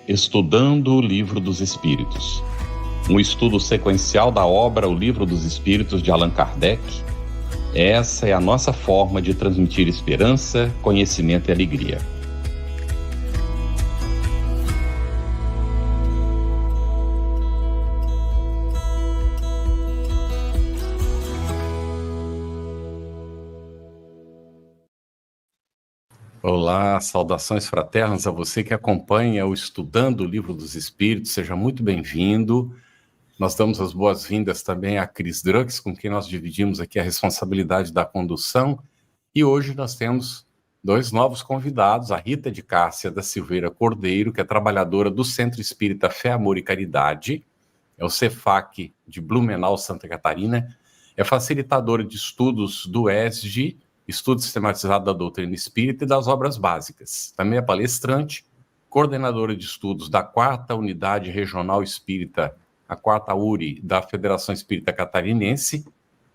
Estudando o Livro dos Espíritos, um estudo sequencial da obra O Livro dos Espíritos de Allan Kardec. Essa é a nossa forma de transmitir esperança, conhecimento e alegria. Olá, saudações fraternas a você que acompanha o Estudando o Livro dos Espíritos, seja muito bem-vindo. Nós damos as boas-vindas também a Cris Drux, com quem nós dividimos aqui a responsabilidade da condução, e hoje nós temos dois novos convidados, a Rita de Cássia da Silveira Cordeiro, que é trabalhadora do Centro Espírita Fé, Amor e Caridade, é o CEFAC de Blumenau, Santa Catarina, é facilitadora de estudos do ESG, Estudo Sistematizado da Doutrina Espírita e das Obras Básicas. Também é palestrante, coordenadora de estudos da 4ª Unidade Regional Espírita, a 4ª URI da Federação Espírita Catarinense,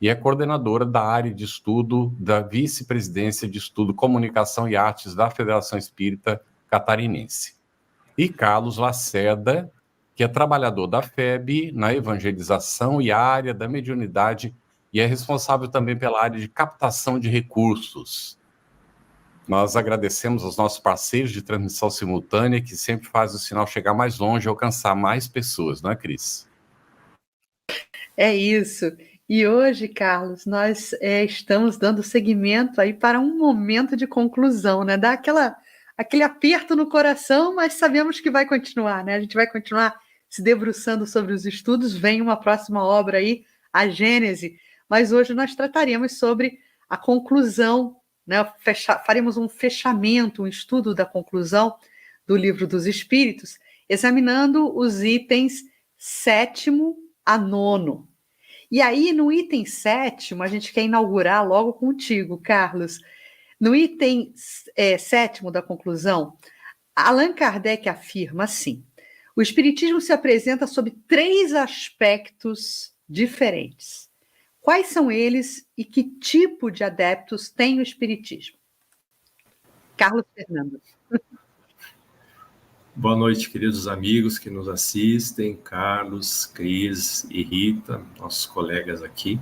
e é coordenadora da área de estudo da Vice-Presidência de Estudo, Comunicação e Artes da Federação Espírita Catarinense. E Carlos Lacerda, que é trabalhador da FEB na evangelização e área da mediunidade, e é responsável também pela área de captação de recursos. Nós agradecemos aos nossos parceiros de transmissão simultânea, que sempre faz o sinal chegar mais longe e alcançar mais pessoas, não é, Cris? É isso. E hoje, Carlos, nós estamos dando seguimento aí para um momento de conclusão, né? Dá aquele aperto no coração, mas sabemos que vai continuar, né? A gente vai continuar se debruçando sobre os estudos. Vem uma próxima obra aí, a Gênese, mas hoje nós trataremos sobre a conclusão, né? Faremos um fechamento, um estudo da conclusão do Livro dos Espíritos, examinando os itens 7º a 9º. E aí, no item 7º, a gente quer inaugurar logo contigo, Carlos. No item 7º da conclusão, Allan Kardec afirma assim: o Espiritismo se apresenta sob 3 aspectos diferentes. Quais são eles e que tipo de adeptos tem o Espiritismo? Carlos Fernando. Boa noite, queridos amigos que nos assistem, Carlos, Cris e Rita, nossos colegas aqui.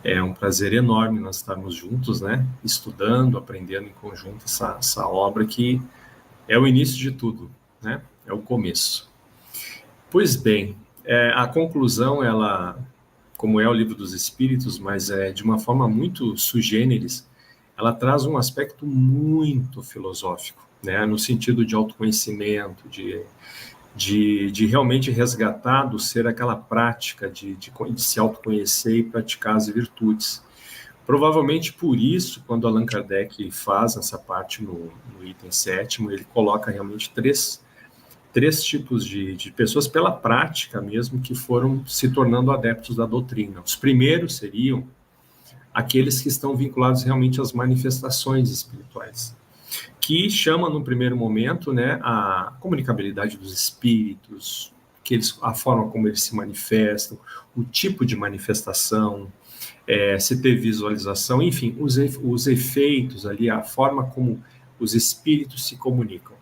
É um prazer enorme nós estarmos juntos, né? Estudando, aprendendo em conjunto essa obra que é o início de tudo, né? É o começo. Pois bem, a conclusão, ela, como é o Livro dos Espíritos, mas de uma forma muito sui generis, ela traz um aspecto muito filosófico, né, no sentido de autoconhecimento, de realmente resgatar do ser aquela prática de se autoconhecer e praticar as virtudes. Provavelmente por isso, quando Allan Kardec faz essa parte no item 7º, ele coloca realmente três tipos de pessoas pela prática mesmo que foram se tornando adeptos da doutrina. Os primeiros seriam aqueles que estão vinculados realmente às manifestações espirituais, que chama no primeiro momento, né, a comunicabilidade dos espíritos, a forma como eles se manifestam, o tipo de manifestação, se ter visualização, enfim, os efeitos ali, a forma como os espíritos se comunicam.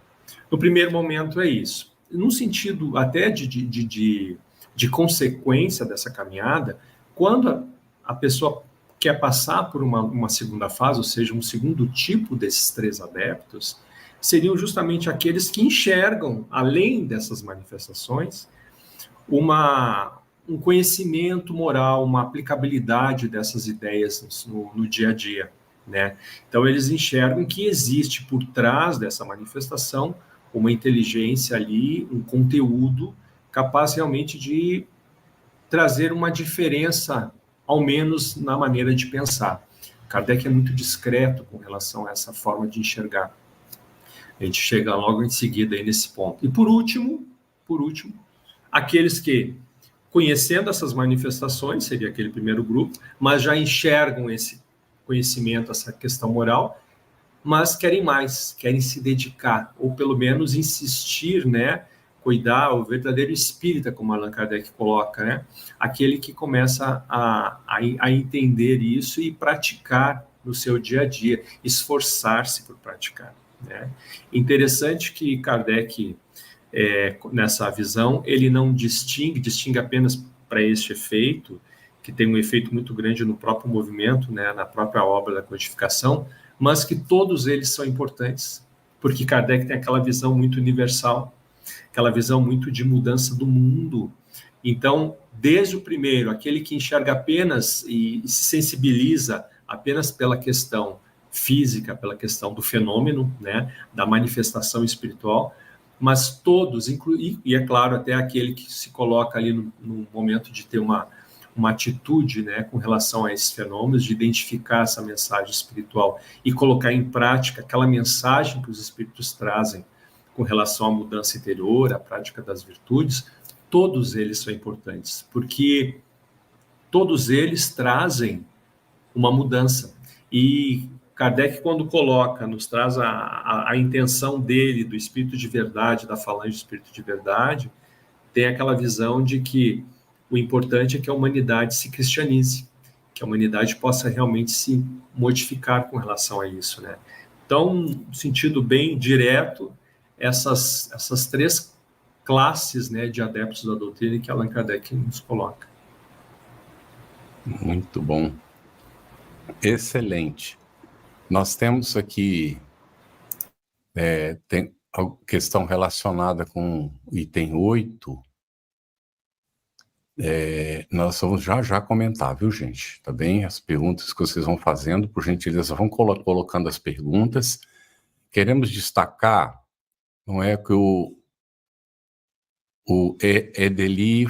No primeiro momento é isso. No sentido até de consequência dessa caminhada, quando a pessoa quer passar por uma segunda fase, ou seja, um segundo tipo desses 3 adeptos, seriam justamente aqueles que enxergam, além dessas manifestações, um conhecimento moral, uma aplicabilidade dessas ideias no dia a dia, né? Então, eles enxergam que existe por trás dessa manifestação uma inteligência ali, um conteúdo capaz realmente de trazer uma diferença, ao menos na maneira de pensar. Kardec é muito discreto com relação a essa forma de enxergar. A gente chega logo em seguida aí nesse ponto. E por último, aqueles que, conhecendo essas manifestações, seria aquele primeiro grupo, mas já enxergam esse conhecimento, essa questão moral, mas querem mais, querem se dedicar, ou pelo menos insistir, né, cuidar, o verdadeiro espírita, como Allan Kardec coloca, né, aquele que começa a entender isso e praticar no seu dia a dia, esforçar-se por praticar, né. Interessante que Kardec nessa visão, ele não distingue apenas para este efeito, que tem um efeito muito grande no próprio movimento, né, na própria obra da codificação, mas que todos eles são importantes, porque Kardec tem aquela visão muito universal, aquela visão muito de mudança do mundo. Então, desde o primeiro, aquele que enxerga apenas e se sensibiliza apenas pela questão física, pela questão do fenômeno, né, da manifestação espiritual, mas todos, e é claro, até aquele que se coloca ali no momento de ter uma atitude, né, com relação a esses fenômenos, de identificar essa mensagem espiritual e colocar em prática aquela mensagem que os espíritos trazem com relação à mudança interior, à prática das virtudes, todos eles são importantes, porque todos eles trazem uma mudança. E Kardec, quando coloca, nos traz a intenção dele, do espírito de verdade, da falange do espírito de verdade, tem aquela visão de que o importante é que a humanidade se cristianize, que a humanidade possa realmente se modificar com relação a isso, né? Então, no sentido bem direto, essas três classes, né, de adeptos da doutrina que Allan Kardec nos coloca. Muito bom. Excelente. Nós temos aqui tem a questão relacionada com o item 8. Nós vamos já comentar, viu, gente? Tá bem? As perguntas que vocês vão fazendo, por gentileza, vão colocando as perguntas. Queremos destacar, não é, que o Edeli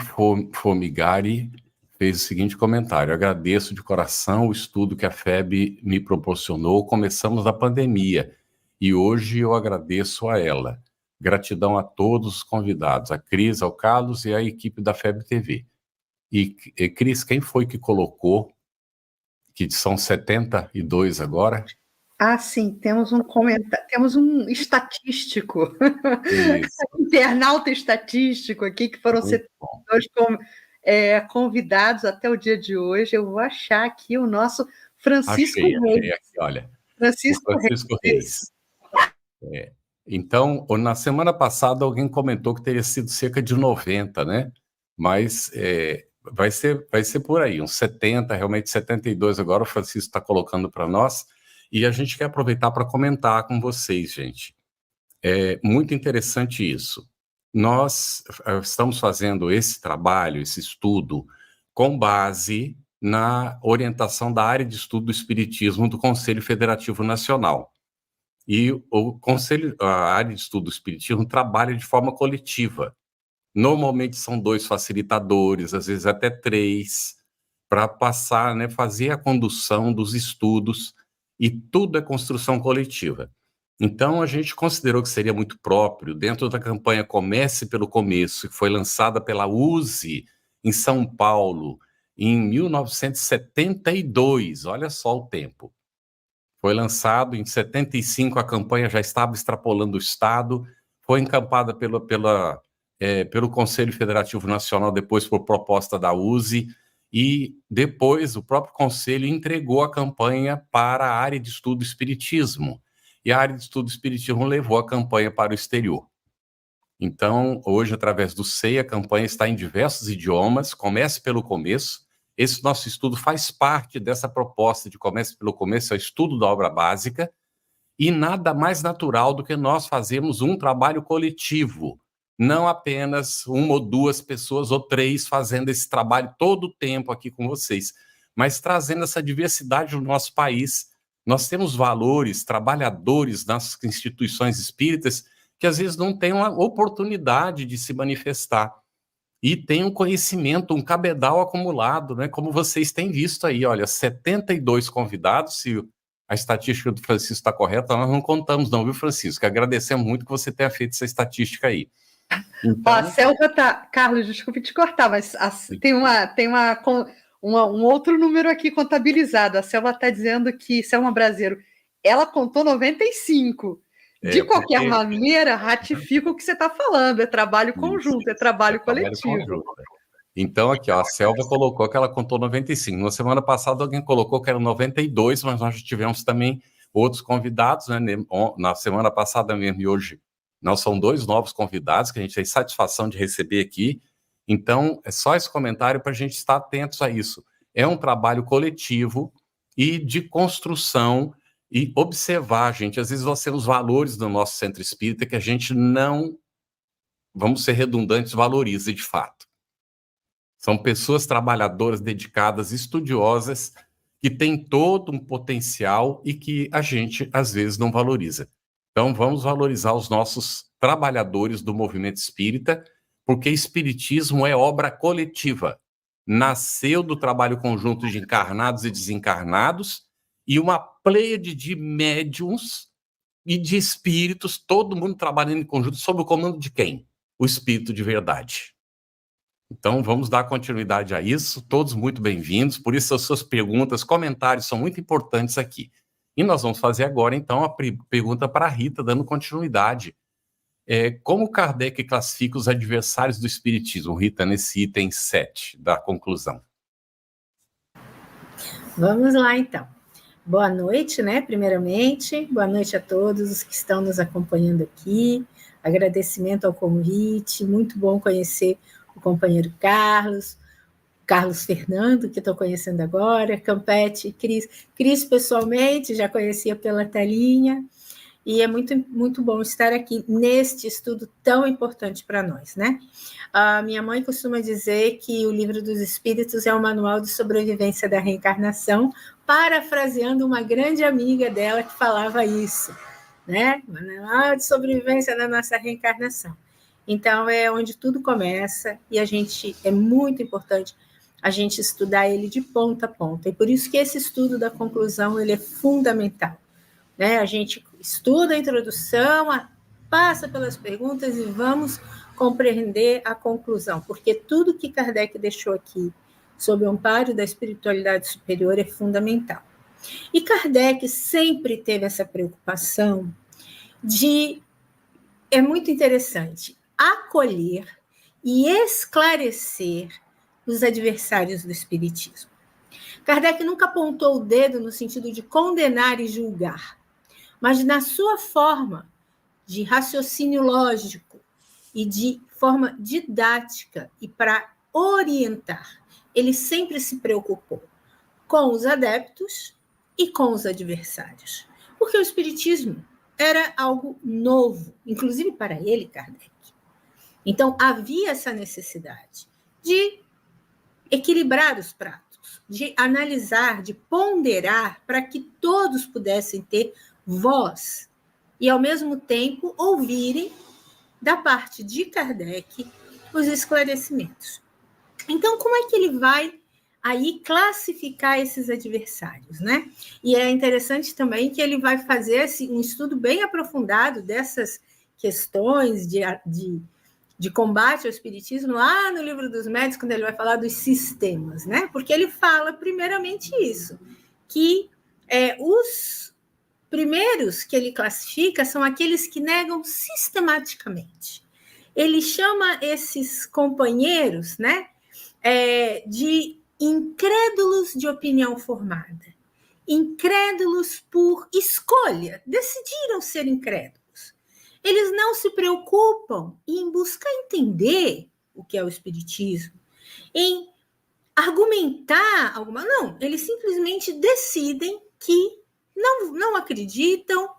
Fomigari fez o seguinte comentário: agradeço de coração o estudo que a FEB me proporcionou. Começamos na pandemia e hoje eu agradeço a ela. Gratidão a todos os convidados, a Cris, ao Carlos e à equipe da FEB TV. E Cris, quem foi que colocou que são 72 agora? Ah, sim, temos um comentário, temos um estatístico, internauta estatístico aqui, que foram 72 convidados até o dia de hoje. Eu vou achar aqui o nosso Francisco Reis. Achei aqui, olha. Francisco Reis. Então, na semana passada, alguém comentou que teria sido cerca de 90, né? Mas vai ser por aí, uns 70, realmente 72 agora, o Francisco está colocando para nós. E a gente quer aproveitar para comentar com vocês, gente. É muito interessante isso. Nós estamos fazendo esse trabalho, esse estudo, com base na orientação da área de estudo do Espiritismo do Conselho Federativo Nacional. E a área de estudo do Espiritismo trabalha de forma coletiva. Normalmente são 2 facilitadores, às vezes até 3, para passar, né, fazer a condução dos estudos, e tudo é construção coletiva. Então, a gente considerou que seria muito próprio, dentro da campanha Comece pelo Começo, que foi lançada pela USE em São Paulo, em 1972, olha só o tempo. Foi lançado em 75, a campanha já estava extrapolando o Estado, foi encampada pelo Conselho Federativo Nacional, depois por proposta da USE, e depois o próprio Conselho entregou a campanha para a área de estudo Espiritismo, e a área de estudo Espiritismo levou a campanha para o exterior. Então, hoje, através do SEI, a campanha está em diversos idiomas, Comece pelo Começo. Esse nosso estudo faz parte dessa proposta de Comece pelo Começo, é o estudo da obra básica, e nada mais natural do que nós fazermos um trabalho coletivo, não apenas 1 ou 2 pessoas ou 3 fazendo esse trabalho todo o tempo aqui com vocês, mas trazendo essa diversidade no nosso país. Nós temos valores, trabalhadores nas instituições espíritas que às vezes não têm uma oportunidade de se manifestar e tem um conhecimento, um cabedal acumulado, né? Como vocês têm visto aí, olha, 72 convidados, se a estatística do Francisco está correta, nós não contamos não, viu, Francisco? Agradecemos muito que você tenha feito essa estatística aí. Então... a Selva tá... Carlos, desculpe te cortar, mas tem um outro número aqui contabilizado. A Selva está dizendo que Selma Braseiro, ela contou 95. De qualquer maneira, ratifica o que você está falando. É trabalho conjunto, é trabalho coletivo. Então, aqui, ó, a Selva colocou que ela contou 95. Na semana passada, alguém colocou que era 92, mas nós já tivemos também outros convidados, né? Na semana passada mesmo e hoje Nós são 2 novos convidados que a gente tem satisfação de receber aqui. Então, é só esse comentário para a gente estar atentos a isso. É um trabalho coletivo e de construção e observar, gente. Às vezes nós temos valores do nosso centro espírita que a gente não, vamos ser redundantes, valoriza de fato. São pessoas trabalhadoras, dedicadas, estudiosas, que têm todo um potencial e que a gente, às vezes, não valoriza. Então, vamos valorizar os nossos trabalhadores do movimento espírita, porque espiritismo é obra coletiva. Nasceu do trabalho conjunto de encarnados e desencarnados e uma pleiade de médiuns e de espíritos, todo mundo trabalhando em conjunto, sob o comando de quem? O espírito de verdade. Então, vamos dar continuidade a isso, todos muito bem-vindos, por isso as suas perguntas, comentários são muito importantes aqui. E nós vamos fazer agora, então, a pergunta para a Rita, dando continuidade. Como Kardec classifica os adversários do espiritismo, Rita, nesse item 7 da conclusão? Vamos lá, então. Boa noite, né, primeiramente. Boa noite a todos os que estão nos acompanhando aqui. Agradecimento ao convite, muito bom conhecer o companheiro Carlos Fernando, que estou conhecendo agora, Campete, Cris pessoalmente, já conhecia pela telinha, e é muito, muito bom estar aqui neste estudo tão importante para nós, né? A minha mãe costuma dizer que o Livro dos Espíritos é um manual de sobrevivência da reencarnação, parafraseando uma grande amiga dela que falava isso, né? Manual de sobrevivência da nossa reencarnação. Então, é onde tudo começa, e é muito importante a gente estudar ele de ponta a ponta. E por isso que esse estudo da conclusão ele é fundamental, né? A gente estuda a introdução, passa pelas perguntas e vamos compreender a conclusão, porque tudo que Kardec deixou aqui, sob o amparo da espiritualidade superior, é fundamental. E Kardec sempre teve essa preocupação é muito interessante, acolher e esclarecer os adversários do espiritismo. Kardec nunca apontou o dedo no sentido de condenar e julgar, mas na sua forma de raciocínio lógico e de forma didática e para orientar, ele sempre se preocupou com os adeptos e com os adversários, porque o espiritismo era algo novo, inclusive para ele, Kardec. Então, havia essa necessidade de equilibrar os pratos, de analisar, de ponderar, para que todos pudessem ter voz e, ao mesmo tempo, ouvirem, da parte de Kardec, os esclarecimentos. Então, como é que ele vai aí classificar esses adversários, né? E é interessante também que ele vai fazer um estudo bem aprofundado dessas questões de combate ao espiritismo lá no Livro dos Médiuns, quando ele vai falar dos sistemas, né? Porque ele fala primeiramente isso, que os primeiros que ele classifica são aqueles que negam sistematicamente. Ele chama esses companheiros, né, de incrédulos de opinião formada, incrédulos por escolha, decidiram ser incrédulos. Eles não se preocupam em buscar entender o que é o espiritismo, em argumentar alguma... Não, eles simplesmente decidem que não acreditam,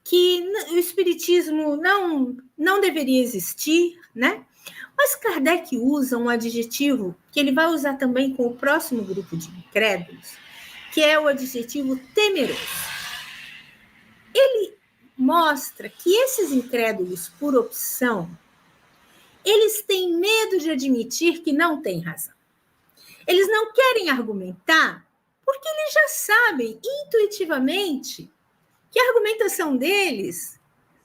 que o espiritismo não deveria existir, né? Mas Kardec usa um adjetivo que ele vai usar também com o próximo grupo de incrédulos, que é o adjetivo temeroso. Ele mostra que esses incrédulos, por opção, eles têm medo de admitir que não têm razão. Eles não querem argumentar porque eles já sabem intuitivamente que a argumentação deles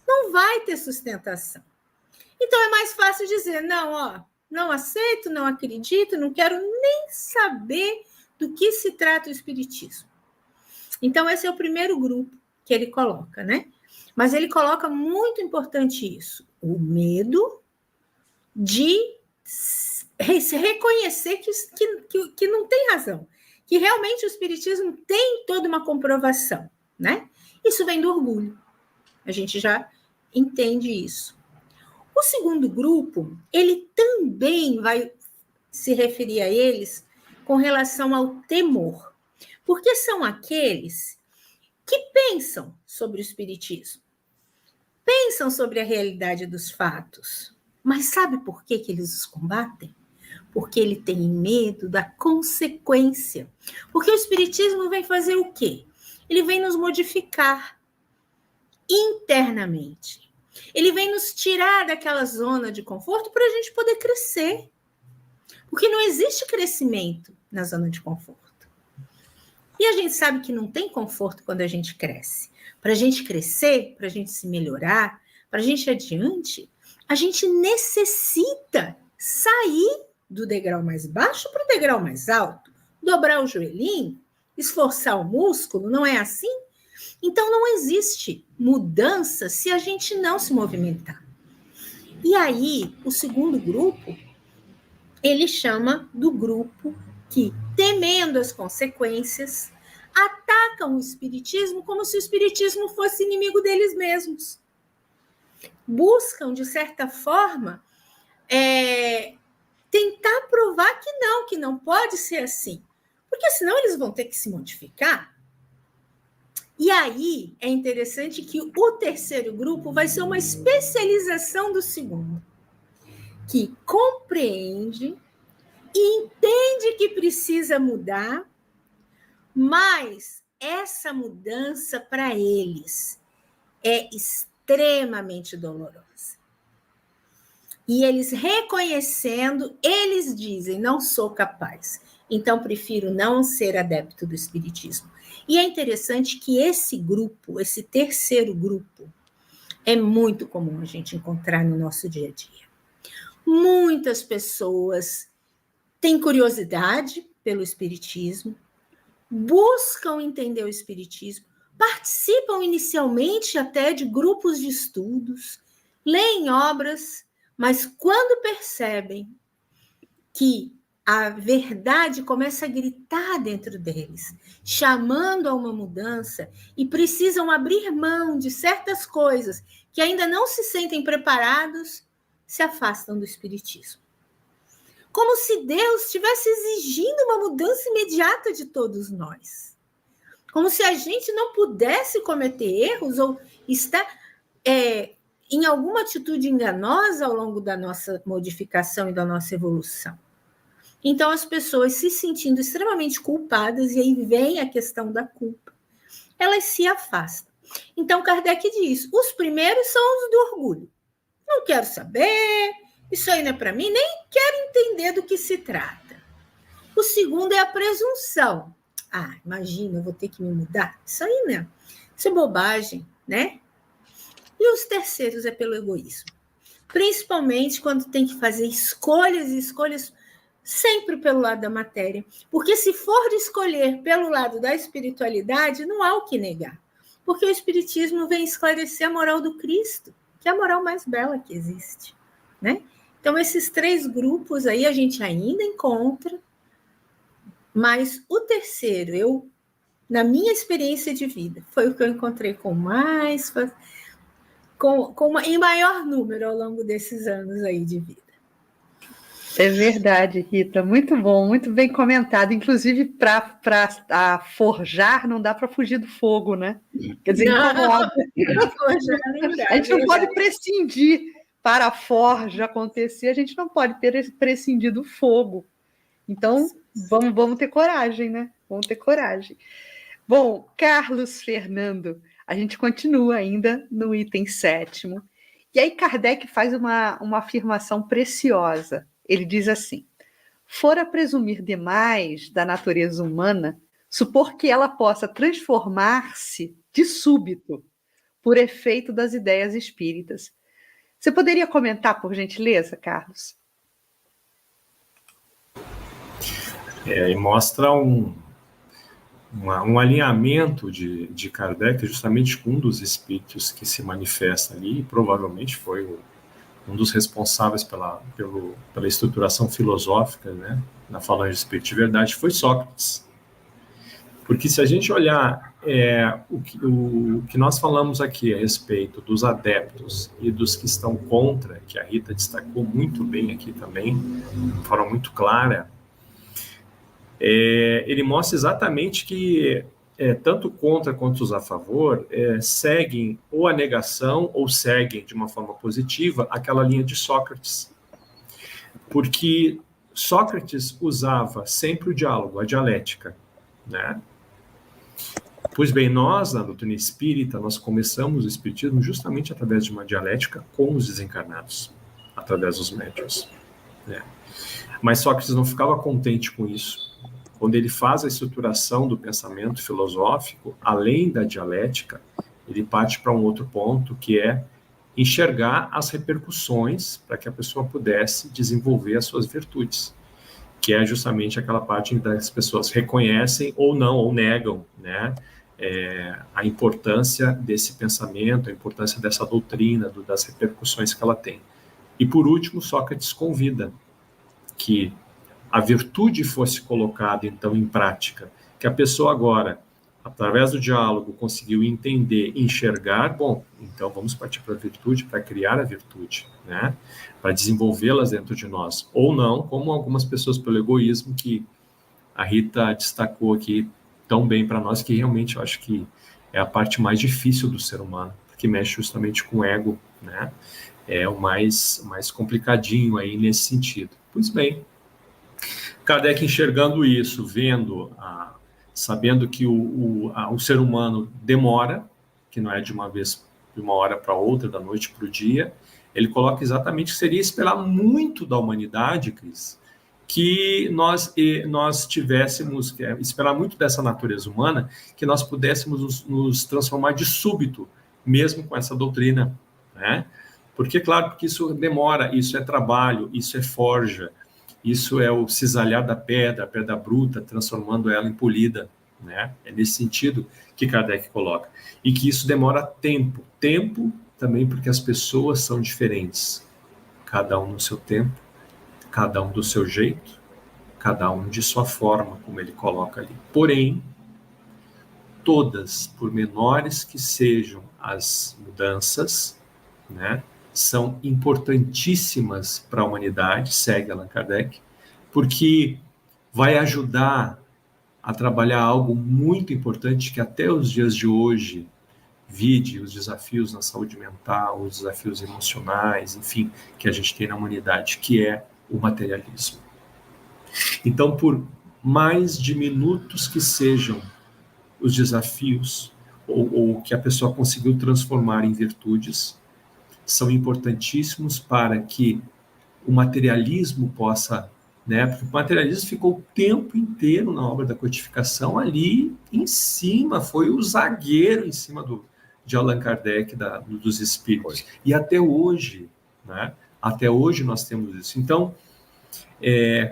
não vai ter sustentação. Então, é mais fácil dizer, não aceito, não acredito, não quero nem saber do que se trata o espiritismo. Então, esse é o primeiro grupo que ele coloca, né? Mas ele coloca muito importante isso, o medo de reconhecer que não tem razão, que realmente o espiritismo tem toda uma comprovação, né? Isso vem do orgulho. A gente já entende isso. O segundo grupo, ele também vai se referir a eles com relação ao temor, porque são aqueles que pensam sobre o espiritismo, pensam sobre a realidade dos fatos, mas sabe por que eles os combatem? Porque ele tem medo da consequência. Porque o espiritismo vem fazer o quê? Ele vem nos modificar internamente. Ele vem nos tirar daquela zona de conforto para a gente poder crescer. Porque não existe crescimento na zona de conforto. E a gente sabe que não tem conforto quando a gente cresce. Para a gente crescer, para a gente se melhorar, para a gente ir adiante, a gente necessita sair do degrau mais baixo para o degrau mais alto, dobrar o joelhinho, esforçar o músculo, não é assim? Então não existe mudança se a gente não se movimentar. E aí, o segundo grupo, ele chama do grupo que, temendo as consequências, atacam o espiritismo como se o espiritismo fosse inimigo deles mesmos. Buscam, de certa forma, tentar provar que não pode ser assim. Porque senão eles vão ter que se modificar. E aí é interessante que o terceiro grupo vai ser uma especialização do segundo, que compreende e entende que precisa mudar, mas essa mudança para eles é extremamente dolorosa. E eles reconhecendo, eles dizem, não sou capaz, então prefiro não ser adepto do espiritismo. E é interessante que esse grupo, esse terceiro grupo, é muito comum a gente encontrar no nosso dia a dia. Muitas pessoas têm curiosidade pelo espiritismo, buscam entender o espiritismo, participam inicialmente até de grupos de estudos, leem obras, mas quando percebem que a verdade começa a gritar dentro deles, chamando a uma mudança, e precisam abrir mão de certas coisas que ainda não se sentem preparados, se afastam do espiritismo. Como se Deus estivesse exigindo uma mudança imediata de todos nós. Como se a gente não pudesse cometer erros ou estar em alguma atitude enganosa ao longo da nossa modificação e da nossa evolução. Então, as pessoas se sentindo extremamente culpadas, e aí vem a questão da culpa, elas se afastam. Então, Kardec diz, os primeiros são os do orgulho. Não quero saber, isso aí não é para mim, nem quero entender do que se trata. O segundo é a presunção. Ah, imagina, eu vou ter que me mudar. Isso aí, né? Isso é bobagem, né? E os terceiros é pelo egoísmo. Principalmente quando tem que fazer escolhas sempre pelo lado da matéria. Porque se for de escolher pelo lado da espiritualidade, não há o que negar. Porque o espiritismo vem esclarecer a moral do Cristo, que é a moral mais bela que existe, né? Então, esses três grupos aí a gente ainda encontra, mas o terceiro, na minha experiência de vida, foi o que eu encontrei em maior número ao longo desses anos aí de vida. É verdade, Rita, muito bom, muito bem comentado. Inclusive, para forjar, não dá para fugir do fogo, né? Quer dizer, incomoda. A gente não pode prescindir para a forja acontecer, a gente não pode prescindir do fogo. Então, vamos ter coragem, né? Vamos ter coragem. Bom, Carlos Fernando, a gente continua ainda no item 7º. E aí Kardec faz uma afirmação preciosa. Ele diz assim, fora presumir demais da natureza humana, supor que ela possa transformar-se de súbito por efeito das ideias espíritas. Você poderia comentar, por gentileza, Carlos? E mostra um alinhamento de Kardec justamente com um dos espíritos que se manifesta ali, e provavelmente foi um dos responsáveis pela estruturação filosófica, né, na falange espírita de verdade, foi Sócrates. Porque se a gente olhar o que nós falamos aqui a respeito dos adeptos e dos que estão contra, que a Rita destacou muito bem aqui também, de forma muito clara, ele mostra exatamente que tanto contra quanto os a favor seguem ou a negação ou seguem de uma forma positiva aquela linha de Sócrates. Porque Sócrates usava sempre o diálogo, a dialética, né? Pois bem, nós, na doutrina espírita, nós começamos o espiritismo justamente através de uma dialética com os desencarnados, através dos médiuns, né? Mas Sócrates não ficava contente com isso. Quando ele faz a estruturação do pensamento filosófico, além da dialética, ele parte para um outro ponto, que é enxergar as repercussões para que a pessoa pudesse desenvolver as suas virtudes, que é justamente aquela parte em que as pessoas reconhecem ou não, ou negam, né, a importância desse pensamento, a importância dessa doutrina, das repercussões que ela tem. E, por último, Sócrates convida que a virtude fosse colocada, então, em prática, que a pessoa agora, através do diálogo, conseguiu entender, enxergar, bom, então vamos partir para a virtude, para criar a virtude, né? Para desenvolvê-las dentro de nós. Ou não, como algumas pessoas pelo egoísmo, que a Rita destacou aqui tão bem para nós, que realmente eu acho que é a parte mais difícil do ser humano, porque mexe justamente com o ego, né? É o mais complicadinho aí nesse sentido. Pois bem, Kardec enxergando isso, vendo, sabendo que o ser humano demora, que não é de uma hora para outra, da noite para o dia, ele coloca exatamente que seria esperar muito da humanidade, Cris, que nós tivéssemos, esperar muito dessa natureza humana, que nós pudéssemos nos transformar de súbito, mesmo com essa doutrina, né? Porque, claro, porque isso demora, isso é trabalho, isso é forja, isso é o cisalhar da pedra, a pedra bruta, transformando ela em polida, né? É nesse sentido que Kardec coloca. E que isso demora tempo. Tempo também porque as pessoas são diferentes. Cada um no seu tempo, cada um do seu jeito, cada um de sua forma, como ele coloca ali. Porém, todas, por menores que sejam as mudanças, né, são importantíssimas para a humanidade, segue Allan Kardec, porque vai ajudar a trabalhar algo muito importante que até os dias de hoje, vide os desafios na saúde mental, os desafios emocionais, enfim, que a gente tem na humanidade, que é o materialismo. Então, por mais diminutos que sejam os desafios, ou que a pessoa conseguiu transformar em virtudes, são importantíssimos para que o materialismo possa, né? Porque o materialismo ficou o tempo inteiro na obra da codificação ali em cima, foi o zagueiro em cima de Allan Kardec, dos espíritos. E até hoje, né? Até hoje nós temos isso. Então,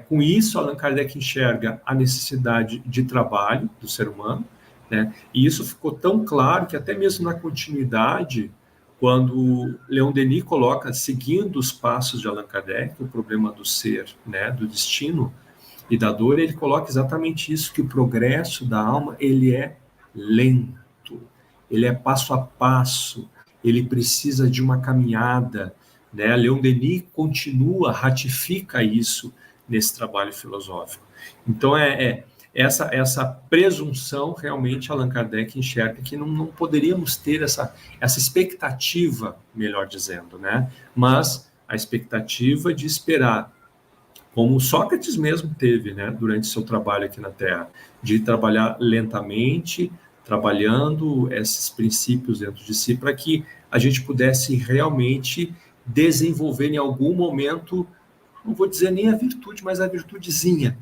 com isso, Allan Kardec enxerga a necessidade de trabalho do ser humano, né? E isso ficou tão claro que até mesmo na continuidade, quando Leon Denis coloca, seguindo os passos de Allan Kardec, o problema do ser, né, do destino e da dor, ele coloca exatamente isso, que o progresso da alma, ele é lento, ele é passo a passo, ele precisa de uma caminhada, né? Leon Denis continua, ratifica isso nesse trabalho filosófico. Então, essa presunção, realmente, Allan Kardec enxerga que não poderíamos ter essa expectativa, melhor dizendo, né? Mas a expectativa de esperar, como Sócrates mesmo teve, né, durante seu trabalho aqui na Terra, de trabalhar lentamente, trabalhando esses princípios dentro de si, para que a gente pudesse realmente desenvolver em algum momento, não vou dizer nem a virtude, mas a virtudezinha,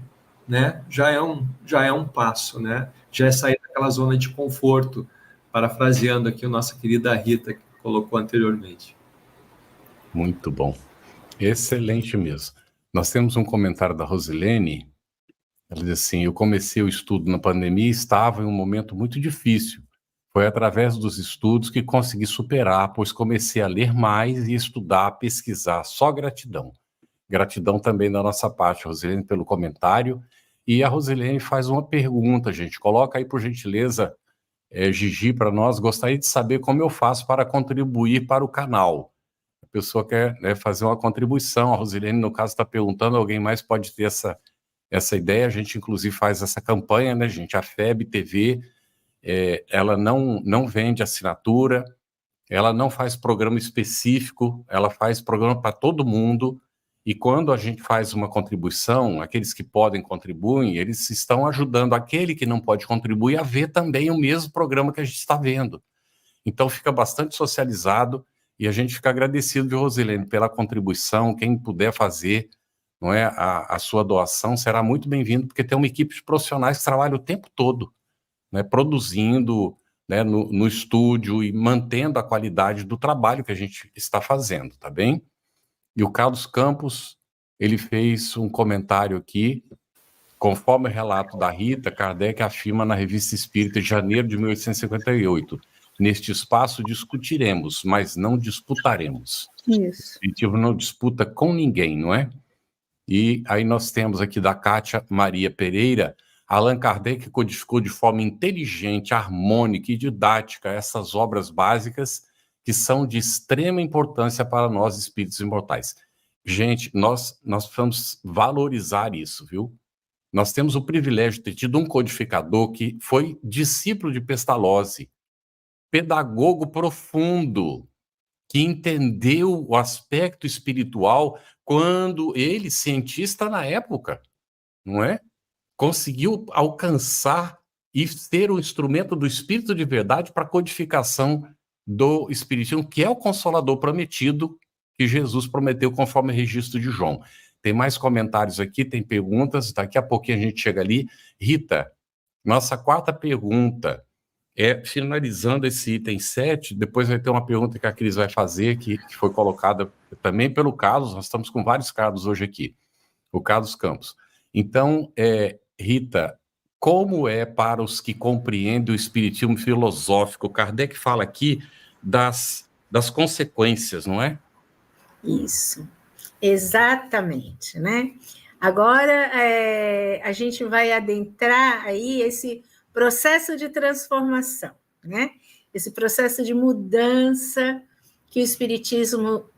né? Já é um passo, né? Já é sair daquela zona de conforto, parafraseando aqui a nossa querida Rita, que colocou anteriormente. Muito bom. Excelente mesmo. Nós temos um comentário da Rosilene. Ela diz assim: eu comecei o estudo na pandemia e estava em um momento muito difícil. Foi através dos estudos que consegui superar, pois comecei a ler mais e estudar, pesquisar. Só gratidão. Gratidão também da nossa parte, Rosilene, pelo comentário. E a Rosilene faz uma pergunta, gente. Coloca aí, por gentileza, Gigi, para nós, gostaria de saber como eu faço para contribuir para o canal. A pessoa quer, né, fazer uma contribuição. A Rosilene, no caso, está perguntando, alguém mais pode ter essa ideia? A gente, inclusive, faz essa campanha, né, gente? A FEB TV, ela não vende assinatura, ela não faz programa específico, ela faz programa para todo mundo, e quando a gente faz uma contribuição, aqueles que podem contribuem, eles estão ajudando aquele que não pode contribuir a ver também o mesmo programa que a gente está vendo. Então fica bastante socializado, e a gente fica agradecido, viu, Rosilene, pela contribuição. Quem puder fazer, não é, a sua doação será muito bem-vindo, porque tem uma equipe de profissionais que trabalha o tempo todo, né, produzindo, né, no estúdio e mantendo a qualidade do trabalho que a gente está fazendo, tá bem? E o Carlos Campos, ele fez um comentário aqui, conforme o relato da Rita, Kardec afirma na Revista Espírita de janeiro de 1858, neste espaço discutiremos, mas não disputaremos. Isso. O Espiritismo não disputa com ninguém, não é? E aí nós temos aqui da Kátia Maria Pereira, Allan Kardec codificou de forma inteligente, harmônica e didática essas obras básicas que são de extrema importância para nós, espíritos imortais. Gente, nós precisamos valorizar isso, viu? Nós temos o privilégio de ter tido um codificador que foi discípulo de Pestalozzi, pedagogo profundo, que entendeu o aspecto espiritual quando ele, cientista na época, não é? Conseguiu alcançar e ser o instrumento do Espírito de verdade para a codificação do Espiritismo, que é o Consolador prometido que Jesus prometeu conforme o registro de João. Tem mais comentários aqui, tem perguntas, daqui a pouquinho a gente chega ali. Rita, nossa quarta pergunta finalizando esse item 7, depois vai ter uma pergunta que a Cris vai fazer, que foi colocada também pelo Carlos, nós estamos com vários Carlos hoje aqui, o Carlos Campos. Então, Rita, como é para os que compreendem o espiritismo filosófico? Kardec fala aqui das consequências, não é? Isso, exatamente, né? Agora a gente vai adentrar aí esse processo de transformação, né? Esse processo de mudança que o Espiritismo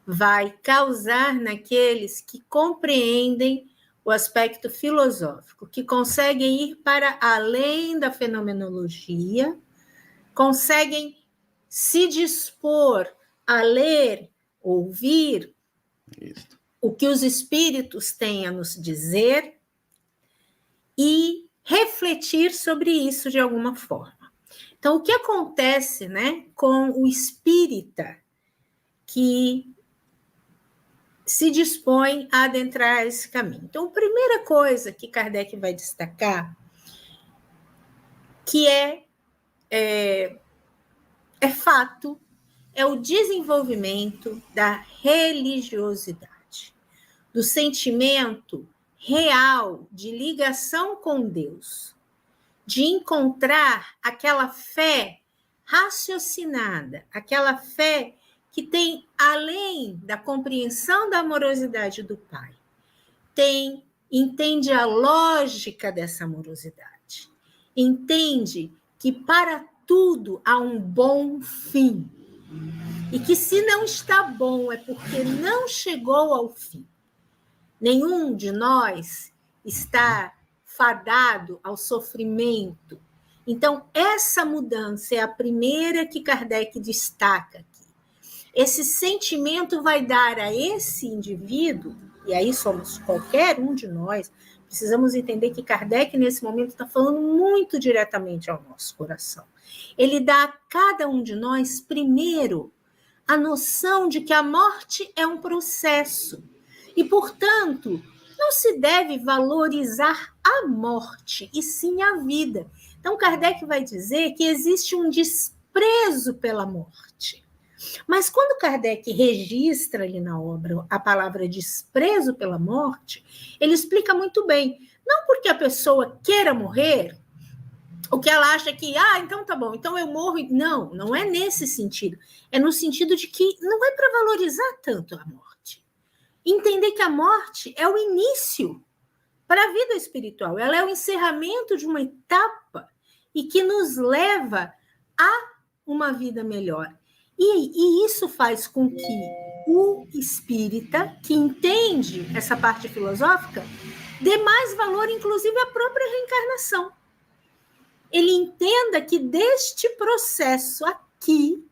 vai causar naqueles que compreendem o aspecto filosófico, que conseguem ir para além da fenomenologia, conseguem se dispor a ler, ouvir o que os espíritos têm a nos dizer e refletir sobre isso de alguma forma. Então, o que acontece, né, com o espírita que se dispõe a adentrar esse caminho? Então, a primeira coisa que Kardec vai destacar, que é fato, é o desenvolvimento da religiosidade, do sentimento real de ligação com Deus, de encontrar aquela fé raciocinada, aquela fé que tem, além da compreensão da amorosidade do Pai, entende a lógica dessa amorosidade, entende que para tudo há um bom fim, e que se não está bom é porque não chegou ao fim. Nenhum de nós está fadado ao sofrimento. Então, essa mudança é a primeira que Kardec destaca aqui. Esse sentimento vai dar a esse indivíduo, e aí somos qualquer um de nós, precisamos entender que Kardec, nesse momento, está falando muito diretamente ao nosso coração. Ele dá a cada um de nós, primeiro, a noção de que a morte é um processo e, portanto, não se deve valorizar a morte, e sim a vida. Então, Kardec vai dizer que existe um desprezo pela morte. Mas quando Kardec registra ali na obra a palavra desprezo pela morte, ele explica muito bem. Não porque a pessoa queira morrer, o que ela acha que, então tá bom, então eu morro. Não, não é nesse sentido. É no sentido de que não é para valorizar tanto a morte. Entender que a morte é o início para a vida espiritual. Ela é o encerramento de uma etapa e que nos leva a uma vida melhor. E isso faz com que o espírita, que entende essa parte filosófica, dê mais valor, inclusive, à própria reencarnação. Ele entenda que deste processo aqui,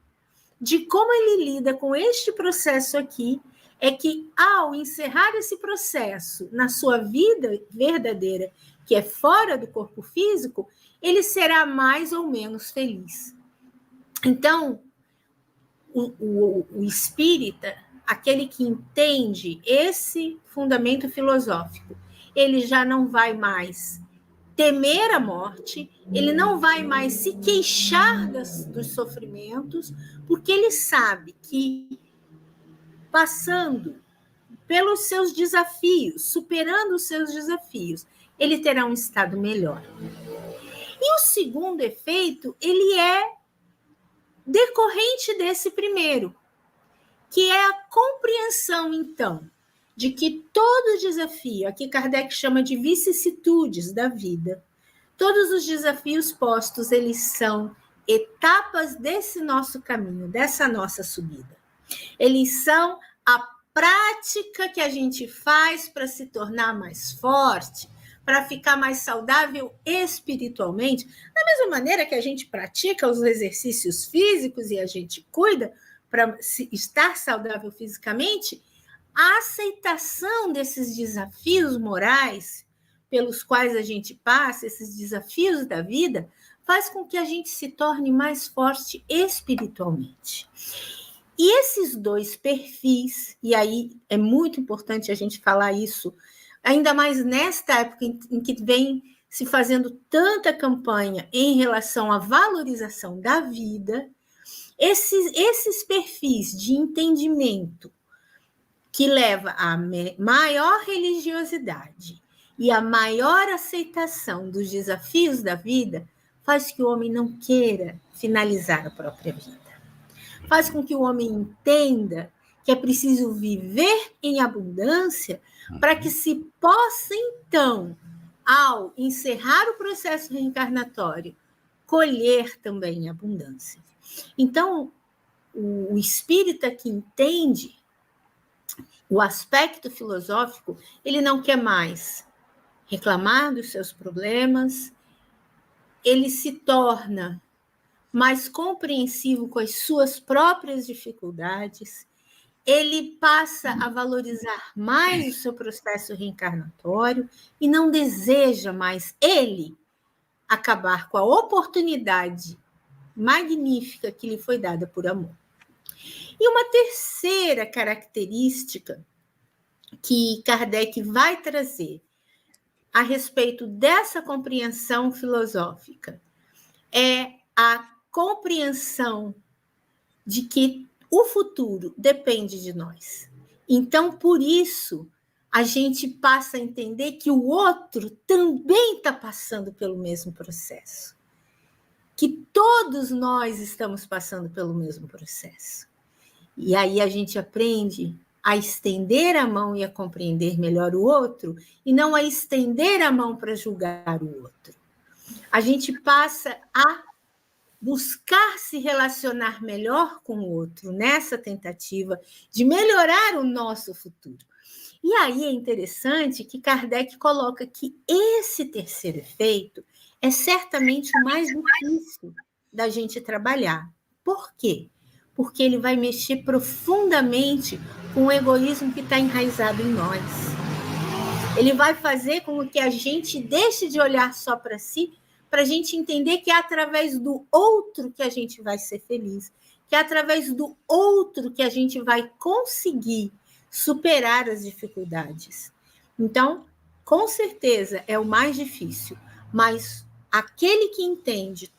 de como ele lida com este processo aqui, é que, ao encerrar esse processo na sua vida verdadeira, que é fora do corpo físico, ele será mais ou menos feliz. Então, o espírita, aquele que entende esse fundamento filosófico, ele já não vai mais temer a morte, ele não vai mais se queixar dos sofrimentos, porque ele sabe que, passando pelos seus desafios, superando os seus desafios, ele terá um estado melhor. E o segundo efeito, ele é decorrente desse primeiro, que é a compreensão, então, de que todo desafio, aqui Kardec chama de vicissitudes da vida, todos os desafios postos, eles são etapas desse nosso caminho, dessa nossa subida. Eles são a prática que a gente faz para se tornar mais forte, para ficar mais saudável espiritualmente, da mesma maneira que a gente pratica os exercícios físicos e a gente cuida para estar saudável fisicamente, a aceitação desses desafios morais pelos quais a gente passa, esses desafios da vida, faz com que a gente se torne mais forte espiritualmente. E esses dois perfis, e aí é muito importante a gente falar isso, ainda mais nesta época em que vem se fazendo tanta campanha em relação à valorização da vida, esses perfis de entendimento que leva a maior religiosidade e a maior aceitação dos desafios da vida, faz que o homem não queira finalizar a própria vida. Faz com que o homem entenda que é preciso viver em abundância para que se possa, então, ao encerrar o processo reencarnatório, colher também abundância. Então, o espírita que entende o aspecto filosófico, ele não quer mais reclamar dos seus problemas, ele se torna mais compreensivo com as suas próprias dificuldades, ele passa a valorizar mais o seu processo reencarnatório e não deseja mais ele acabar com a oportunidade magnífica que lhe foi dada por amor. E uma terceira característica que Kardec vai trazer a respeito dessa compreensão filosófica é a compreensão de que o futuro depende de nós. Então, por isso, a gente passa a entender que o outro também está passando pelo mesmo processo. Que todos nós estamos passando pelo mesmo processo. E aí a gente aprende a estender a mão e a compreender melhor o outro, e não a estender a mão para julgar o outro. A gente passa a buscar se relacionar melhor com o outro nessa tentativa de melhorar o nosso futuro. E aí é interessante que Kardec coloca que esse terceiro efeito é certamente o mais difícil da gente trabalhar. Por quê? Porque ele vai mexer profundamente com o egoísmo que está enraizado em nós. Ele vai fazer com que a gente deixe de olhar só para si, para a gente entender que é através do outro que a gente vai ser feliz, que é através do outro que a gente vai conseguir superar as dificuldades. Então, com certeza, é o mais difícil, mas aquele que entende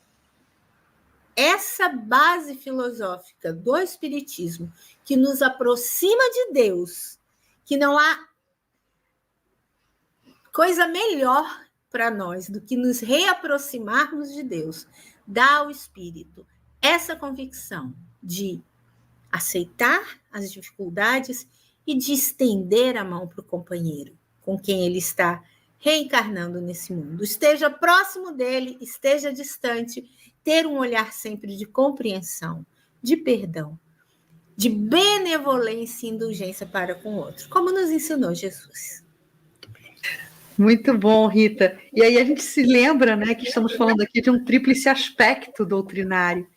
essa base filosófica do Espiritismo, que nos aproxima de Deus, que não há coisa melhor para nós do que nos reaproximarmos de Deus, dá ao Espírito essa convicção de aceitar as dificuldades e de estender a mão para o companheiro com quem ele está reencarnando nesse mundo. Esteja próximo dele, esteja distante, ter um olhar sempre de compreensão, de perdão, de benevolência e indulgência para com o outro, como nos ensinou Jesus. Muito bom, Rita. E aí a gente se lembra, né, que estamos falando aqui de um tríplice aspecto doutrinário.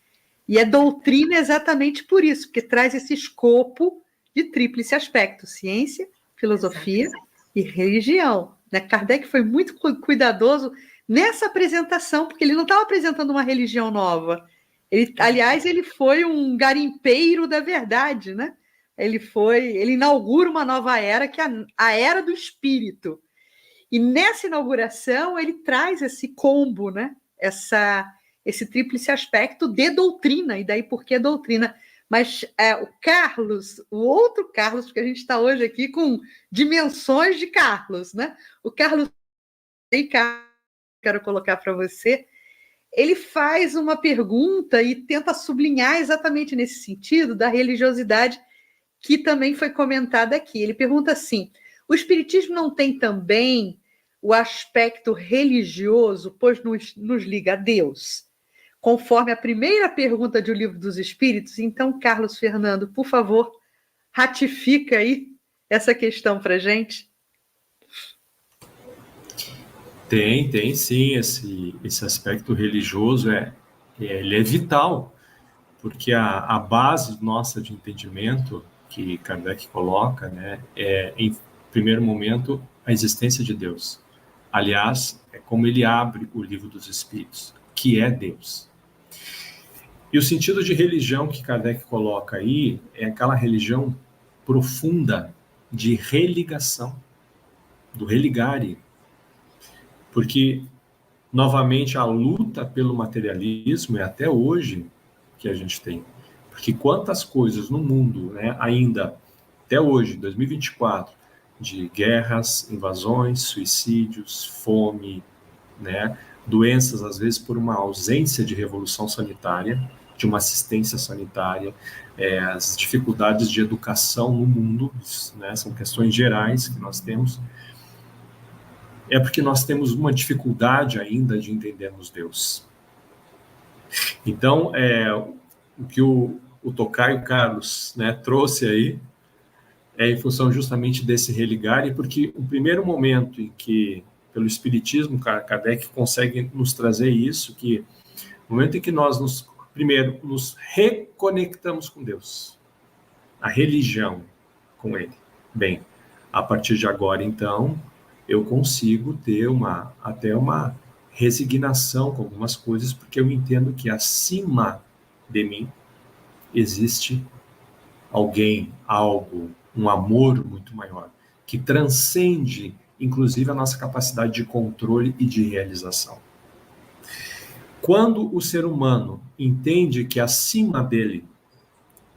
E é doutrina exatamente por isso, porque traz esse escopo de tríplice aspecto: ciência, filosofia e religião. Né? Kardec foi muito cuidadoso nessa apresentação, porque ele não estava apresentando uma religião nova. Aliás, ele foi um garimpeiro da verdade, né? Ele inaugura uma nova era, que é a era do espírito. E nessa inauguração ele traz esse combo, né? Esse tríplice aspecto de doutrina, e daí por que doutrina? Mas o Carlos, o outro Carlos, porque a gente está hoje aqui com dimensões de Carlos, né? O Carlos, quero colocar para você, ele faz uma pergunta e tenta sublinhar exatamente nesse sentido da religiosidade que também foi comentada aqui. Ele pergunta assim: o Espiritismo não tem também o aspecto religioso, pois nos liga a Deus? Conforme a primeira pergunta do Livro dos Espíritos. Então, Carlos Fernando, por favor, ratifica aí essa questão para a gente. Tem sim, esse aspecto religioso ele é vital, porque a base nossa de entendimento que Kardec coloca, né, em primeiro momento, a existência de Deus. Aliás, é como ele abre o Livro dos Espíritos, que é Deus. E o sentido de religião que Kardec coloca aí é aquela religião profunda de religação, do religare. Porque, novamente, a luta pelo materialismo é até hoje que a gente tem. Porque quantas coisas no mundo, né, ainda, até hoje, 2024, de guerras, invasões, suicídios, fome, né, doenças, às vezes por uma ausência de revolução sanitária, de uma assistência sanitária, as dificuldades de educação no mundo, né, são questões gerais que nós temos, é porque nós temos uma dificuldade ainda de entendermos Deus. Então, o que o Tocaio Carlos, né, trouxe aí é em função justamente desse religare, porque o primeiro momento em que, pelo Espiritismo, Kardec consegue nos trazer isso, que no momento em que nós, primeiro, nos reconectamos com Deus, a religião com Ele. Bem, a partir de agora, então, eu consigo ter até uma resignação com algumas coisas, porque eu entendo que acima de mim existe alguém, algo, um amor muito maior, que transcende, inclusive, a nossa capacidade de controle e de realização. Quando o ser humano entende que acima dele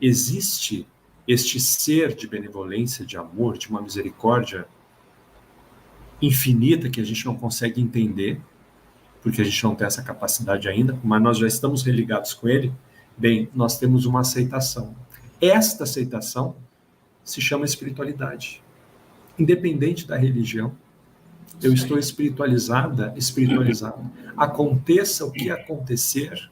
existe este ser de benevolência, de amor, de uma misericórdia infinita que a gente não consegue entender, porque a gente não tem essa capacidade ainda, mas nós já estamos religados com ele, bem, nós temos uma aceitação. Esta aceitação se chama espiritualidade. Independente da religião, eu estou espiritualizado. Aconteça o que acontecer,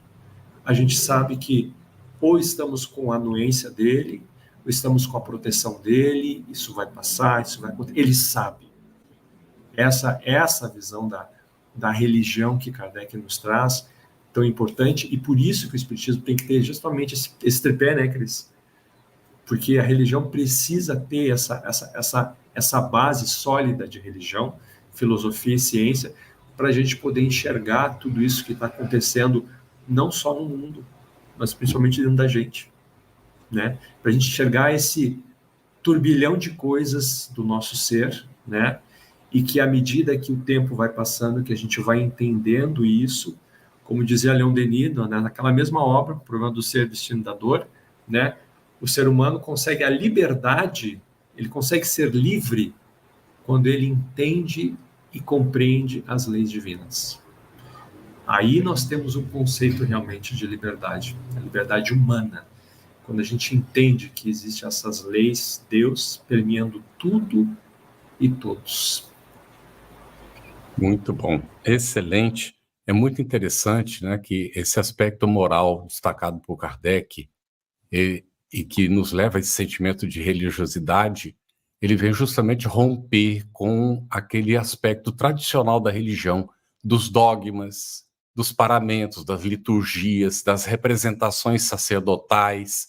a gente sabe que ou estamos com a anuência dele, ou estamos com a proteção dele, isso vai passar, isso vai acontecer. Ele sabe. Essa visão da religião que Kardec nos traz, tão importante, e por isso que o Espiritismo tem que ter justamente esse tripé, né, Cris? Porque a religião precisa ter essa base sólida de religião, filosofia e ciência, para a gente poder enxergar tudo isso que está acontecendo, não só no mundo, mas principalmente dentro da gente, né? Para a gente enxergar esse turbilhão de coisas do nosso ser, né? E que à medida que o tempo vai passando, que a gente vai entendendo isso, como dizia Leon Denis, né, naquela mesma obra, o Problema do Ser, Destino da Dor, né? O ser humano consegue a liberdade, ele consegue ser livre quando ele entende e compreende as leis divinas. Aí nós temos um conceito realmente de liberdade, a liberdade humana. Quando a gente entende que existem essas leis, Deus permeando tudo e todos. Muito bom, excelente. É muito interessante, né, que esse aspecto moral destacado por Kardec e que nos leva a esse sentimento de religiosidade, ele vem justamente romper com aquele aspecto tradicional da religião, dos dogmas, dos paramentos, das liturgias, das representações sacerdotais,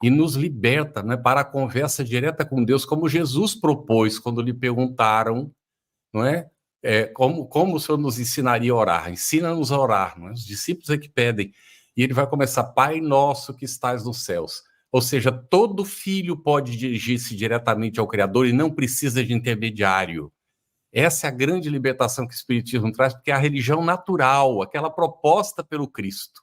e nos liberta, né, para a conversa direta com Deus, como Jesus propôs quando lhe perguntaram, não é? Como o Senhor nos ensinaria a orar? Ensina-nos a orar, não é? Os discípulos é que pedem. E ele vai começar, Pai nosso que estás nos céus. Ou seja, todo filho pode dirigir-se diretamente ao Criador e não precisa de intermediário. Essa é a grande libertação que o Espiritismo traz, porque é a religião natural, aquela proposta pelo Cristo,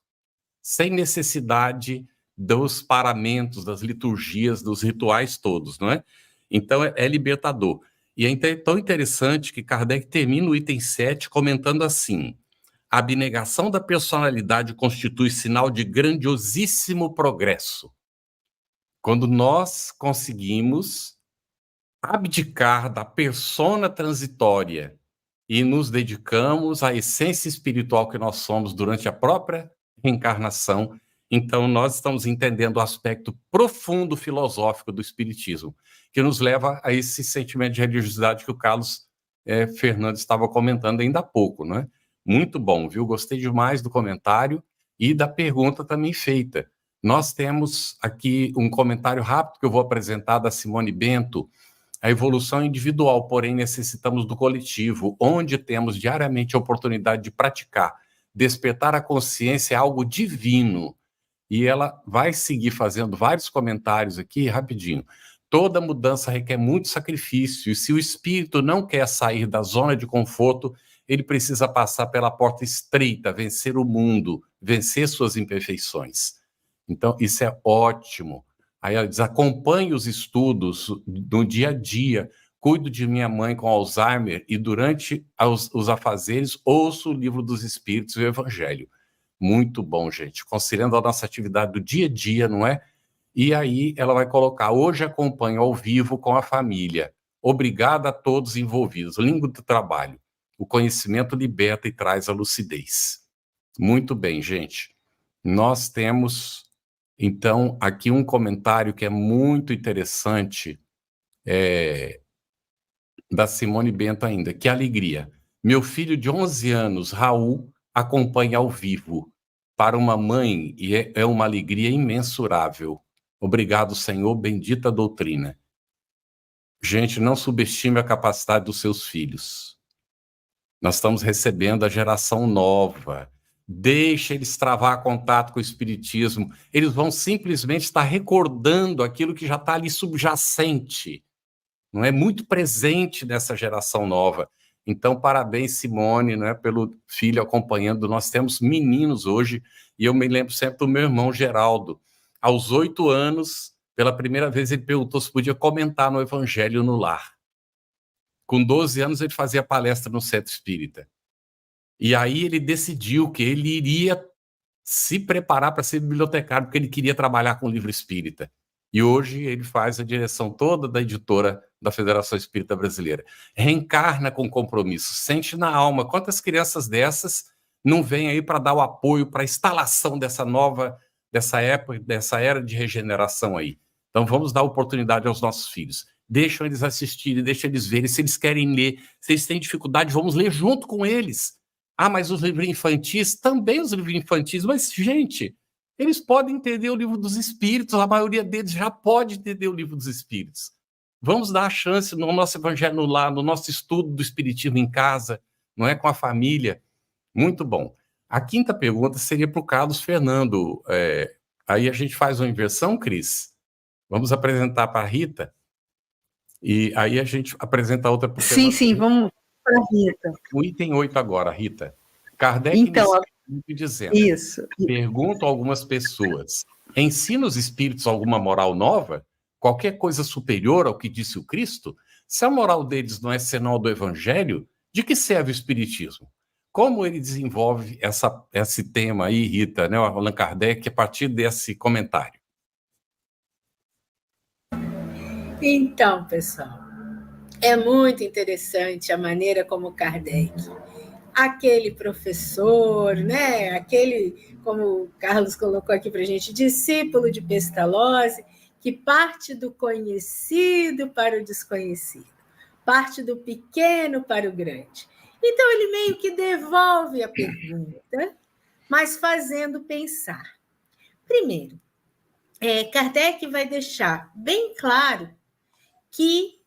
sem necessidade dos paramentos, das liturgias, dos rituais todos, não é? Então, é libertador. E é tão interessante que Kardec termina o item 7 comentando assim: a abnegação da personalidade constitui sinal de grandiosíssimo progresso. Quando nós conseguimos abdicar da persona transitória e nos dedicamos à essência espiritual que nós somos durante a própria reencarnação, então nós estamos entendendo o aspecto profundo filosófico do Espiritismo, que nos leva a esse sentimento de religiosidade que o Carlos Fernando estava comentando ainda há pouco, não é? Muito bom, viu? Gostei demais do comentário e da pergunta também feita. Nós temos aqui um comentário rápido que eu vou apresentar da Simone Bento. A evolução é individual, porém necessitamos do coletivo, onde temos diariamente a oportunidade de praticar. Despertar a consciência é algo divino. E ela vai seguir fazendo vários comentários aqui, rapidinho. Toda mudança requer muito sacrifício, e se o espírito não quer sair da zona de conforto, ele precisa passar pela porta estreita, vencer o mundo, vencer suas imperfeições. Então, isso é ótimo. Aí ela diz, acompanhe os estudos no dia a dia, cuido de minha mãe com Alzheimer e durante os afazeres ouço o livro dos Espíritos e o Evangelho. Muito bom, gente. Considerando a nossa atividade do dia a dia, não é? E aí ela vai colocar, hoje acompanho ao vivo com a família. Obrigada a todos envolvidos. Língua do trabalho. O conhecimento liberta e traz a lucidez. Muito bem, gente. Nós temos, então, aqui um comentário que é muito interessante, da Simone Bento ainda. Que alegria. Meu filho de 11 anos, Raul, acompanha ao vivo. Para uma mãe, e é uma alegria imensurável. Obrigado, Senhor, bendita doutrina. Gente, não subestime a capacidade dos seus filhos. Nós estamos recebendo a geração nova. Deixa eles travar contato com o Espiritismo. Eles vão simplesmente estar recordando aquilo que já está ali subjacente. Não é muito presente nessa geração nova. Então, parabéns, Simone, né, pelo filho acompanhando. Nós temos meninos hoje, e eu me lembro sempre do meu irmão Geraldo. Aos 8 anos, pela primeira vez, ele perguntou se podia comentar no Evangelho no lar. Com 12 anos, ele fazia palestra no Centro Espírita. E aí ele decidiu que ele iria se preparar para ser bibliotecário, porque ele queria trabalhar com o livro espírita. E hoje ele faz a direção toda da editora da Federação Espírita Brasileira. Reencarna com compromisso, sente na alma. Quantas crianças dessas não vêm aí para dar o apoio para a instalação dessa era de regeneração aí? Então vamos dar oportunidade aos nossos filhos. Deixam eles assistirem, deixam eles verem. Se eles querem ler, se eles têm dificuldade, vamos ler junto com eles. Ah, mas os livros infantis, também os livros infantis, mas, gente, eles podem entender o livro dos Espíritos, a maioria deles já pode entender o livro dos Espíritos. Vamos dar a chance no nosso Evangelho no lar, no nosso estudo do Espiritismo em casa, não é, com a família. Muito bom. A quinta pergunta seria para o Carlos Fernando. Aí a gente faz uma inversão, Cris? Vamos apresentar para a Rita, e aí a gente apresenta a outra para o Fernando. Sim, vamos para a Rita. O item 8 agora, Rita. Kardec então, dizendo, isso. Pergunto a algumas pessoas, ensina os espíritos alguma moral nova? Qualquer coisa superior ao que disse o Cristo? Se a moral deles não é senão a do Evangelho, de que serve o Espiritismo? Como ele desenvolve esse tema aí, Rita, né, o Allan Kardec, a partir desse comentário? Então, pessoal, É muito interessante a maneira como Kardec, aquele professor, né? Aquele, como o Carlos colocou aqui para a gente, discípulo de Pestalozzi, que parte do conhecido para o desconhecido, parte do pequeno para o grande. Então, ele meio que devolve a pergunta, mas fazendo pensar. Primeiro, Kardec vai deixar bem claro que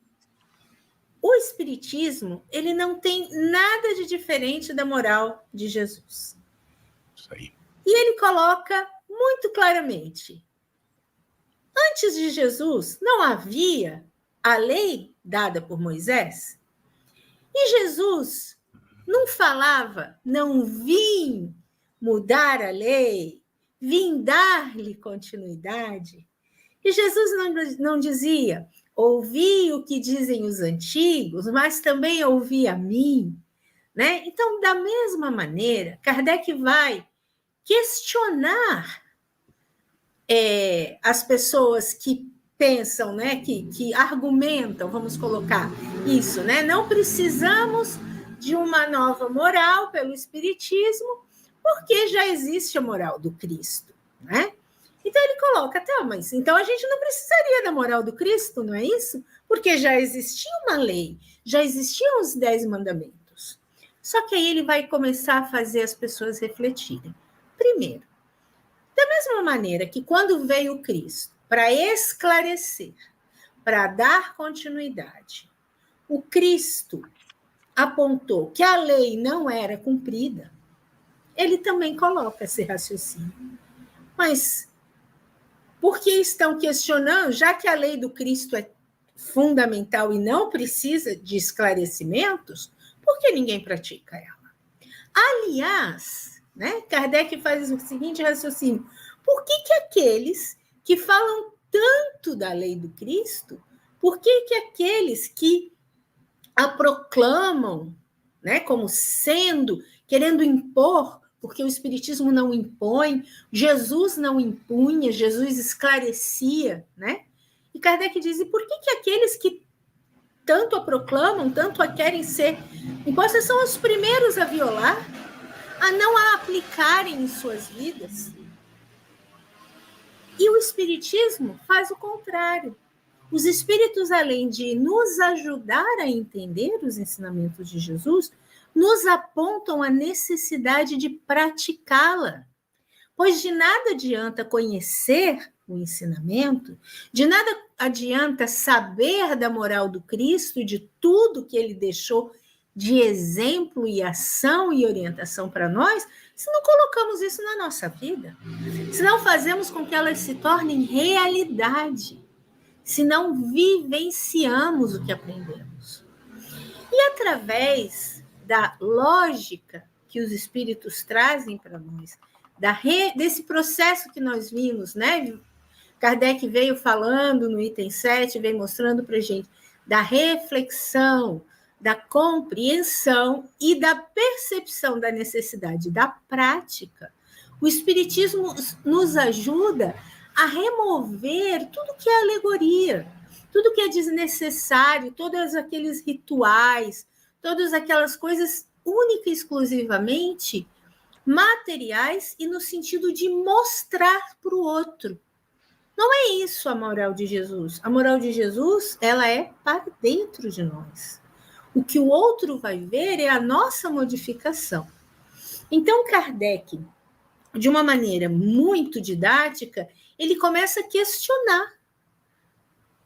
o Espiritismo ele não tem nada de diferente da moral de Jesus. Isso aí. E ele coloca muito claramente: antes de Jesus não havia a lei dada por Moisés? E Jesus não falava, não vim mudar a lei, vim dar-lhe continuidade? E Jesus não dizia: ouvi o que dizem os antigos, mas também ouvi a mim, né? Então, da mesma maneira, Kardec vai questionar as pessoas que pensam, né, que argumentam, vamos colocar isso, né? Não precisamos de uma nova moral pelo Espiritismo, porque já existe a moral do Cristo, né? Então ele coloca, tá, mas então a gente não precisaria da moral do Cristo, não é isso? Porque já existia uma lei, já existiam os 10 mandamentos. Só que aí ele vai começar a fazer as pessoas refletirem. Primeiro, da mesma maneira que quando veio o Cristo para esclarecer, para dar continuidade, o Cristo apontou que a lei não era cumprida, ele também coloca esse raciocínio. Mas por que estão questionando, já que a lei do Cristo é fundamental e não precisa de esclarecimentos, por que ninguém pratica ela? Aliás, né, Kardec faz o seguinte raciocínio: por que aqueles que falam tanto da lei do Cristo, por que aqueles que a proclamam, né, como sendo, querendo impor, porque o Espiritismo não impõe, Jesus não impunha, Jesus esclarecia, né? E Kardec diz: e por que aqueles que tanto a proclamam, tanto a querem ser impostos, são os primeiros a violar, a não a aplicarem em suas vidas? E o Espiritismo faz o contrário. Os espíritos, além de nos ajudar a entender os ensinamentos de Jesus, nos apontam a necessidade de praticá-la. Pois de nada adianta conhecer o ensinamento, de nada adianta saber da moral do Cristo, de tudo que ele deixou de exemplo e ação e orientação para nós, se não colocamos isso na nossa vida, se não fazemos com que elas se tornem realidade, se não vivenciamos o que aprendemos. E através da lógica que os espíritos trazem para nós, desse processo que nós vimos, né? Kardec veio falando no item 7, veio mostrando para a gente da reflexão, da compreensão e da percepção da necessidade da prática. O Espiritismo nos ajuda a remover tudo que é alegoria, tudo que é desnecessário, todos aqueles rituais, todas aquelas coisas única e exclusivamente materiais e no sentido de mostrar para o outro. Não é isso a moral de Jesus. A moral de Jesus, ela é para dentro de nós. O que o outro vai ver é a nossa modificação. Então, Kardec, de uma maneira muito didática, ele começa a questionar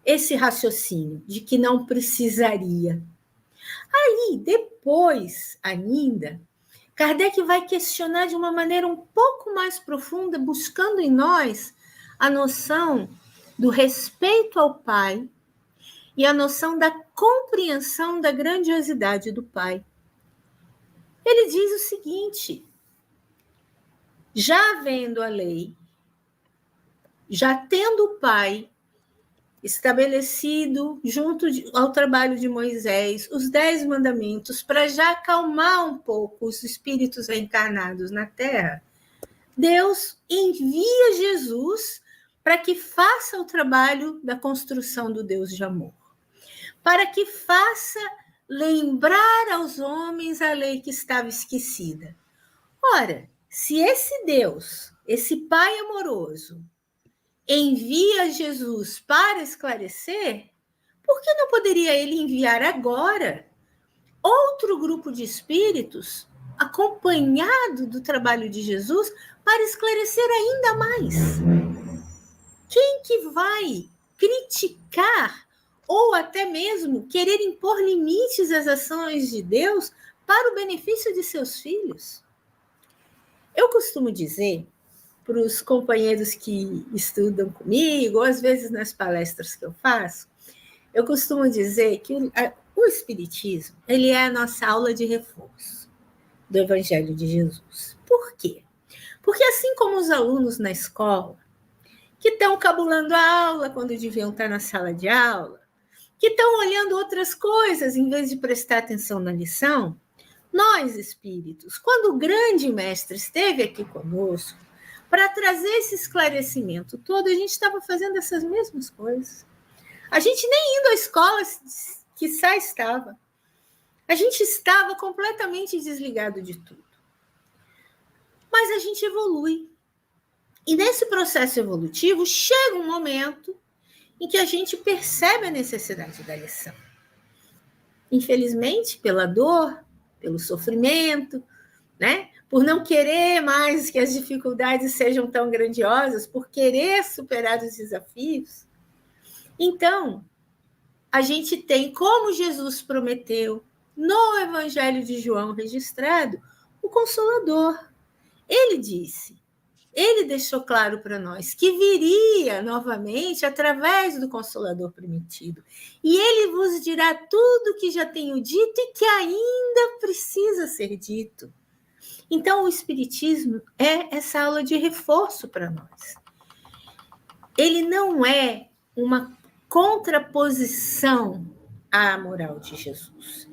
esse raciocínio de que não precisaria. Aí, depois ainda, Kardec vai questionar de uma maneira um pouco mais profunda, buscando em nós a noção do respeito ao Pai e a noção da compreensão da grandiosidade do Pai. Ele diz o seguinte: já havendo a lei, já tendo o Pai estabelecido junto ao trabalho de Moisés, os 10 mandamentos, para já acalmar um pouco os espíritos reencarnados na Terra, Deus envia Jesus para que faça o trabalho da construção do Deus de amor. para que faça lembrar aos homens a lei que estava esquecida. Ora, se esse Deus, esse Pai amoroso, envia Jesus para esclarecer, por que não poderia ele enviar agora outro grupo de espíritos, acompanhado do trabalho de Jesus, para esclarecer ainda mais? Quem que vai criticar ou até mesmo querer impor limites às ações de Deus para o benefício de seus filhos? Eu costumo dizer para os companheiros que estudam comigo, ou às vezes nas palestras que eu faço, eu costumo dizer que o Espiritismo, ele é a nossa aula de reforço do Evangelho de Jesus. Por quê? Porque assim como os alunos na escola, que estão cabulando a aula quando deviam estar na sala de aula, que estão olhando outras coisas em vez de prestar atenção na lição, nós, espíritos, quando o grande mestre esteve aqui conosco, para trazer esse esclarecimento todo, a gente estava fazendo essas mesmas coisas. A gente nem indo à escola, quiçá estava. A gente estava completamente desligado de tudo. Mas a gente evolui. E nesse processo evolutivo, chega um momento em que a gente percebe a necessidade da lição. Infelizmente, pela dor, pelo sofrimento, né? Por não querer mais que as dificuldades sejam tão grandiosas, por querer superar os desafios. Então, a gente tem, como Jesus prometeu no Evangelho de João registrado, o Consolador. Ele disse, ele deixou claro para nós que viria novamente através do Consolador prometido. E ele vos dirá tudo que já tenho dito e que ainda precisa ser dito. Então, o Espiritismo é essa aula de reforço para nós. Ele não é uma contraposição à moral de Jesus.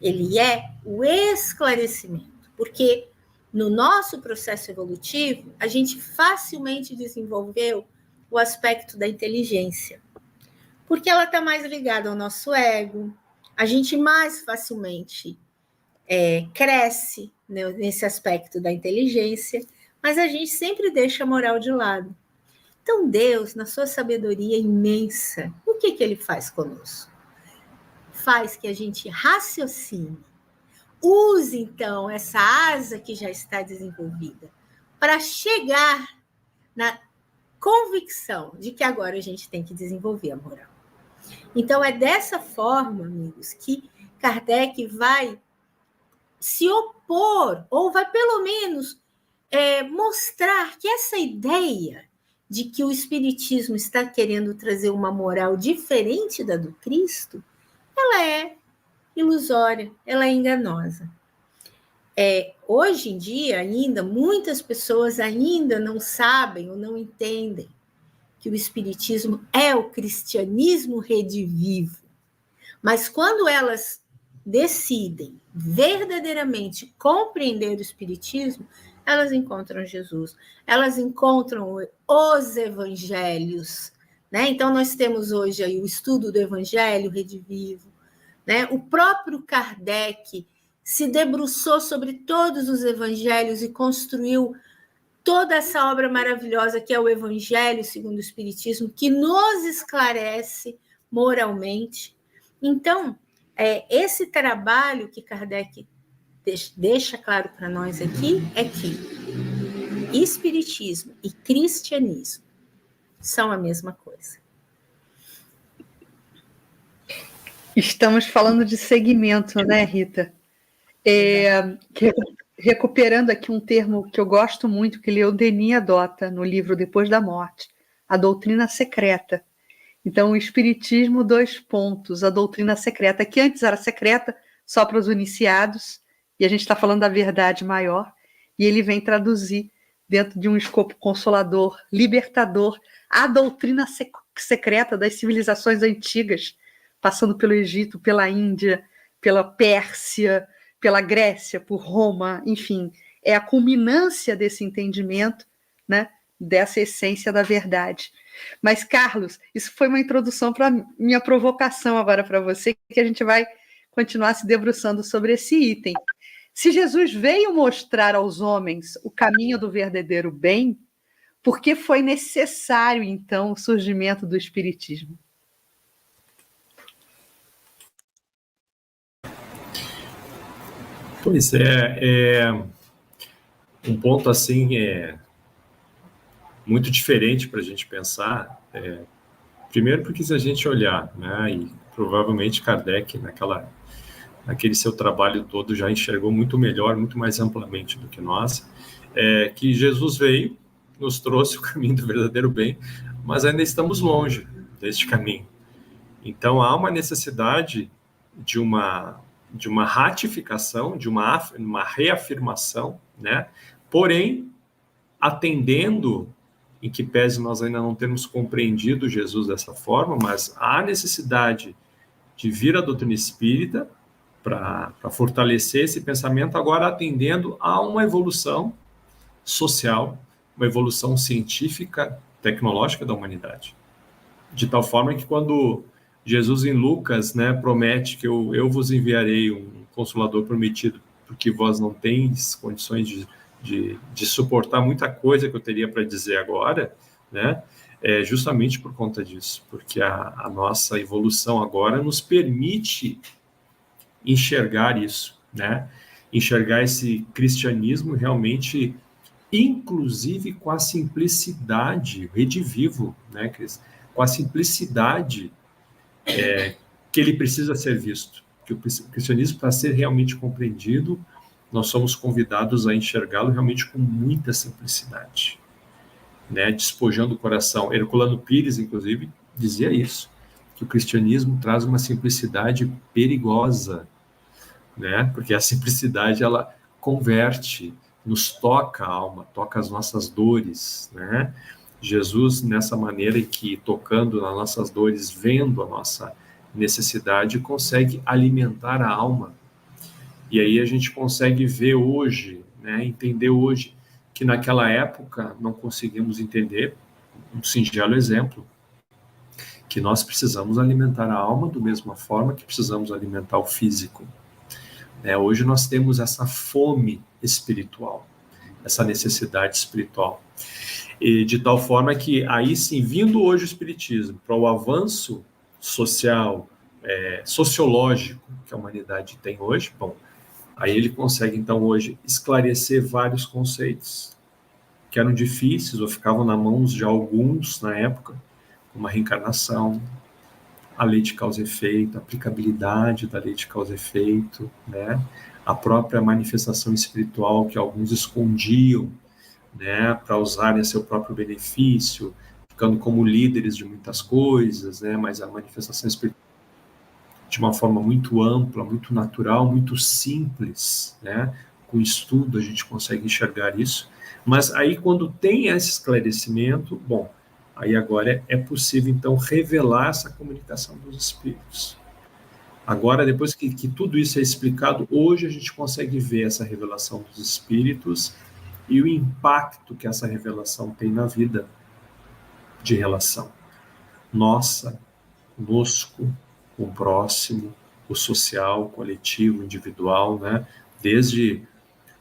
Ele é o esclarecimento, porque no nosso processo evolutivo, a gente facilmente desenvolveu o aspecto da inteligência, porque ela está mais ligada ao nosso ego, a gente mais facilmente cresce, né, nesse aspecto da inteligência, mas a gente sempre deixa a moral de lado. Então, Deus, na sua sabedoria imensa, o que ele faz conosco? Faz que a gente raciocine. Use, então, essa asa que já está desenvolvida para chegar na convicção de que agora a gente tem que desenvolver a moral. Então, é dessa forma, amigos, que Kardec vai se opor, ou vai pelo menos mostrar que essa ideia de que o Espiritismo está querendo trazer uma moral diferente da do Cristo, ela é ilusória, ela é enganosa. Hoje em dia, ainda, muitas pessoas ainda não sabem ou não entendem que o Espiritismo é o cristianismo redivivo. Mas quando elas decidem verdadeiramente compreender o Espiritismo, elas encontram Jesus, elas encontram os evangelhos, né? Então, nós temos hoje aí o estudo do Evangelho redivivo, né? O próprio Kardec se debruçou sobre todos os evangelhos e construiu toda essa obra maravilhosa que é o Evangelho segundo o Espiritismo, que nos esclarece moralmente. Então, esse trabalho que Kardec deixa claro para nós aqui é que Espiritismo e cristianismo são a mesma coisa. Estamos falando de segmento, né, Rita? Recuperando aqui um termo que eu gosto muito, que Leodenis adota no livro Depois da Morte, a doutrina secreta. Então, o Espiritismo, 2 pontos, a doutrina secreta, que antes era secreta só para os iniciados, e a gente está falando da verdade maior, e ele vem traduzir dentro de um escopo consolador, libertador, a doutrina secreta das civilizações antigas, passando pelo Egito, pela Índia, pela Pérsia, pela Grécia, por Roma, enfim, é a culminância desse entendimento, né, dessa essência da verdade. Mas, Carlos, isso foi uma introdução para minha provocação agora para você, que a gente vai continuar se debruçando sobre esse item. Se Jesus veio mostrar aos homens o caminho do verdadeiro bem, por que foi necessário, então, o surgimento do Espiritismo? Pois é um ponto assim muito diferente para a gente pensar. Primeiro porque se a gente olhar, né, e provavelmente Kardec naquele seu trabalho todo já enxergou muito melhor, muito mais amplamente do que nós, que Jesus veio, nos trouxe o caminho do verdadeiro bem, mas ainda estamos longe deste caminho. Então há uma necessidade de uma ratificação, de uma reafirmação, né? Porém, atendendo, em que pese nós ainda não termos compreendido Jesus dessa forma, mas há necessidade de vir à doutrina espírita para fortalecer esse pensamento, agora atendendo a uma evolução social, uma evolução científica, tecnológica da humanidade. De tal forma que quando Jesus em Lucas, né, promete que eu vos enviarei um Consolador prometido, porque vós não tendes condições de suportar muita coisa que eu teria para dizer agora, né, justamente por conta disso, porque a nossa evolução agora nos permite enxergar isso, né, enxergar esse cristianismo realmente, inclusive com a simplicidade, redivivo, né, Cris? Com a simplicidade que ele precisa ser visto. Que o cristianismo, para ser realmente compreendido, nós somos convidados a enxergá-lo realmente com muita simplicidade, né? Despojando o coração. Herculano Pires, inclusive, dizia isso, que o cristianismo traz uma simplicidade perigosa, né? Porque a simplicidade, ela converte, nos toca a alma, toca as nossas dores, né? Jesus, nessa maneira que, tocando nas nossas dores, vendo a nossa necessidade, consegue alimentar a alma. E aí a gente consegue ver hoje, né, entender hoje, que naquela época não conseguimos entender, um singelo exemplo, que nós precisamos alimentar a alma da mesma forma que precisamos alimentar o físico. Hoje nós temos essa fome espiritual, essa necessidade espiritual. E de tal forma que, aí sim, vindo hoje o Espiritismo para o avanço social, sociológico que a humanidade tem hoje, bom, aí ele consegue, então, hoje, esclarecer vários conceitos que eram difíceis ou ficavam nas mãos de alguns na época, como a reencarnação, a lei de causa e efeito, a aplicabilidade da lei de causa e efeito, né? A própria manifestação espiritual que alguns escondiam, né, para usarem a seu próprio benefício, ficando como líderes de muitas coisas, né, mas a manifestação espiritual de uma forma muito ampla, muito natural, muito simples, né, com estudo a gente consegue enxergar isso, mas aí quando tem esse esclarecimento, bom, aí agora é possível então revelar essa comunicação dos espíritos. Agora, depois que tudo isso é explicado, hoje a gente consegue ver essa revelação dos espíritos e o impacto que essa revelação tem na vida de relação nossa, conosco, com o próximo, o social, o coletivo, o individual, né? Desde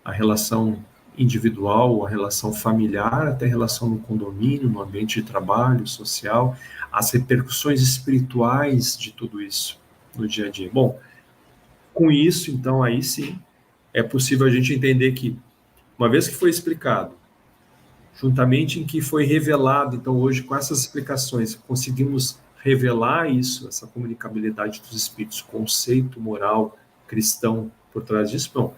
a relação individual, a relação familiar, até a relação no condomínio, no ambiente de trabalho, social, as repercussões espirituais de tudo isso no dia a dia. Bom, com isso, então, aí sim, é possível a gente entender que, uma vez que foi explicado, juntamente em que foi revelado, então hoje com essas explicações, conseguimos revelar isso, essa comunicabilidade dos espíritos, conceito moral cristão por trás disso, bom,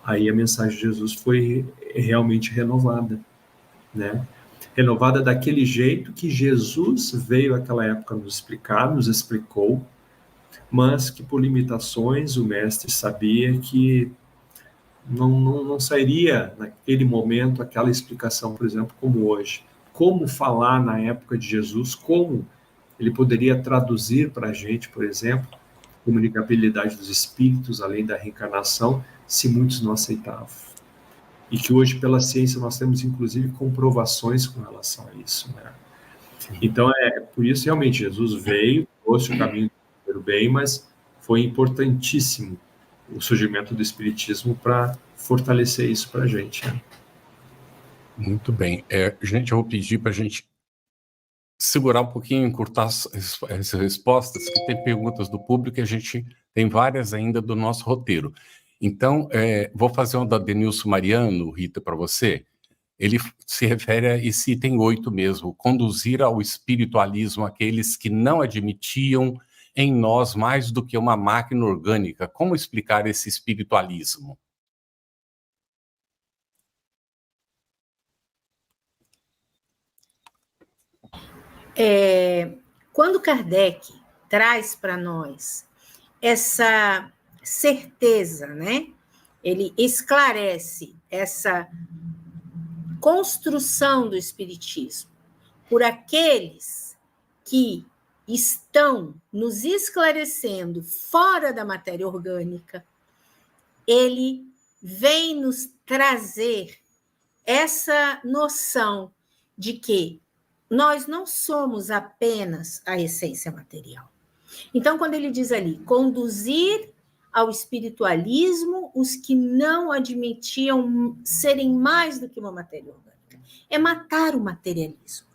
aí a mensagem de Jesus foi realmente renovada, né? Renovada daquele jeito que Jesus veio àquela época nos explicar, nos explicou, mas que por limitações o mestre sabia que não sairia naquele momento aquela explicação, por exemplo, como hoje. Como falar na época de Jesus, como ele poderia traduzir para a gente, por exemplo, a comunicabilidade dos espíritos, além da reencarnação, se muitos não aceitavam. E que hoje, pela ciência, nós temos, inclusive, comprovações com relação a isso, né? Então, por isso, realmente, Jesus veio, trouxe o caminho do bem, mas foi importantíssimo o surgimento do Espiritismo para fortalecer isso para a gente. Né? Muito bem. Gente, eu vou pedir para a gente segurar um pouquinho, encurtar as respostas, que tem perguntas do público e a gente tem várias ainda do nosso roteiro. Então, vou fazer uma da Denilson Mariano, Rita, para você. Ele se refere a esse item 8 mesmo, conduzir ao espiritualismo aqueles que não admitiam em nós mais do que uma máquina orgânica. Como explicar esse espiritualismo? Quando Kardec traz para nós essa certeza, né? Ele esclarece essa construção do espiritismo por aqueles que estão nos esclarecendo fora da matéria orgânica, ele vem nos trazer essa noção de que nós não somos apenas a essência material. Então, quando ele diz ali, conduzir ao espiritualismo os que não admitiam serem mais do que uma matéria orgânica, é matar o materialismo,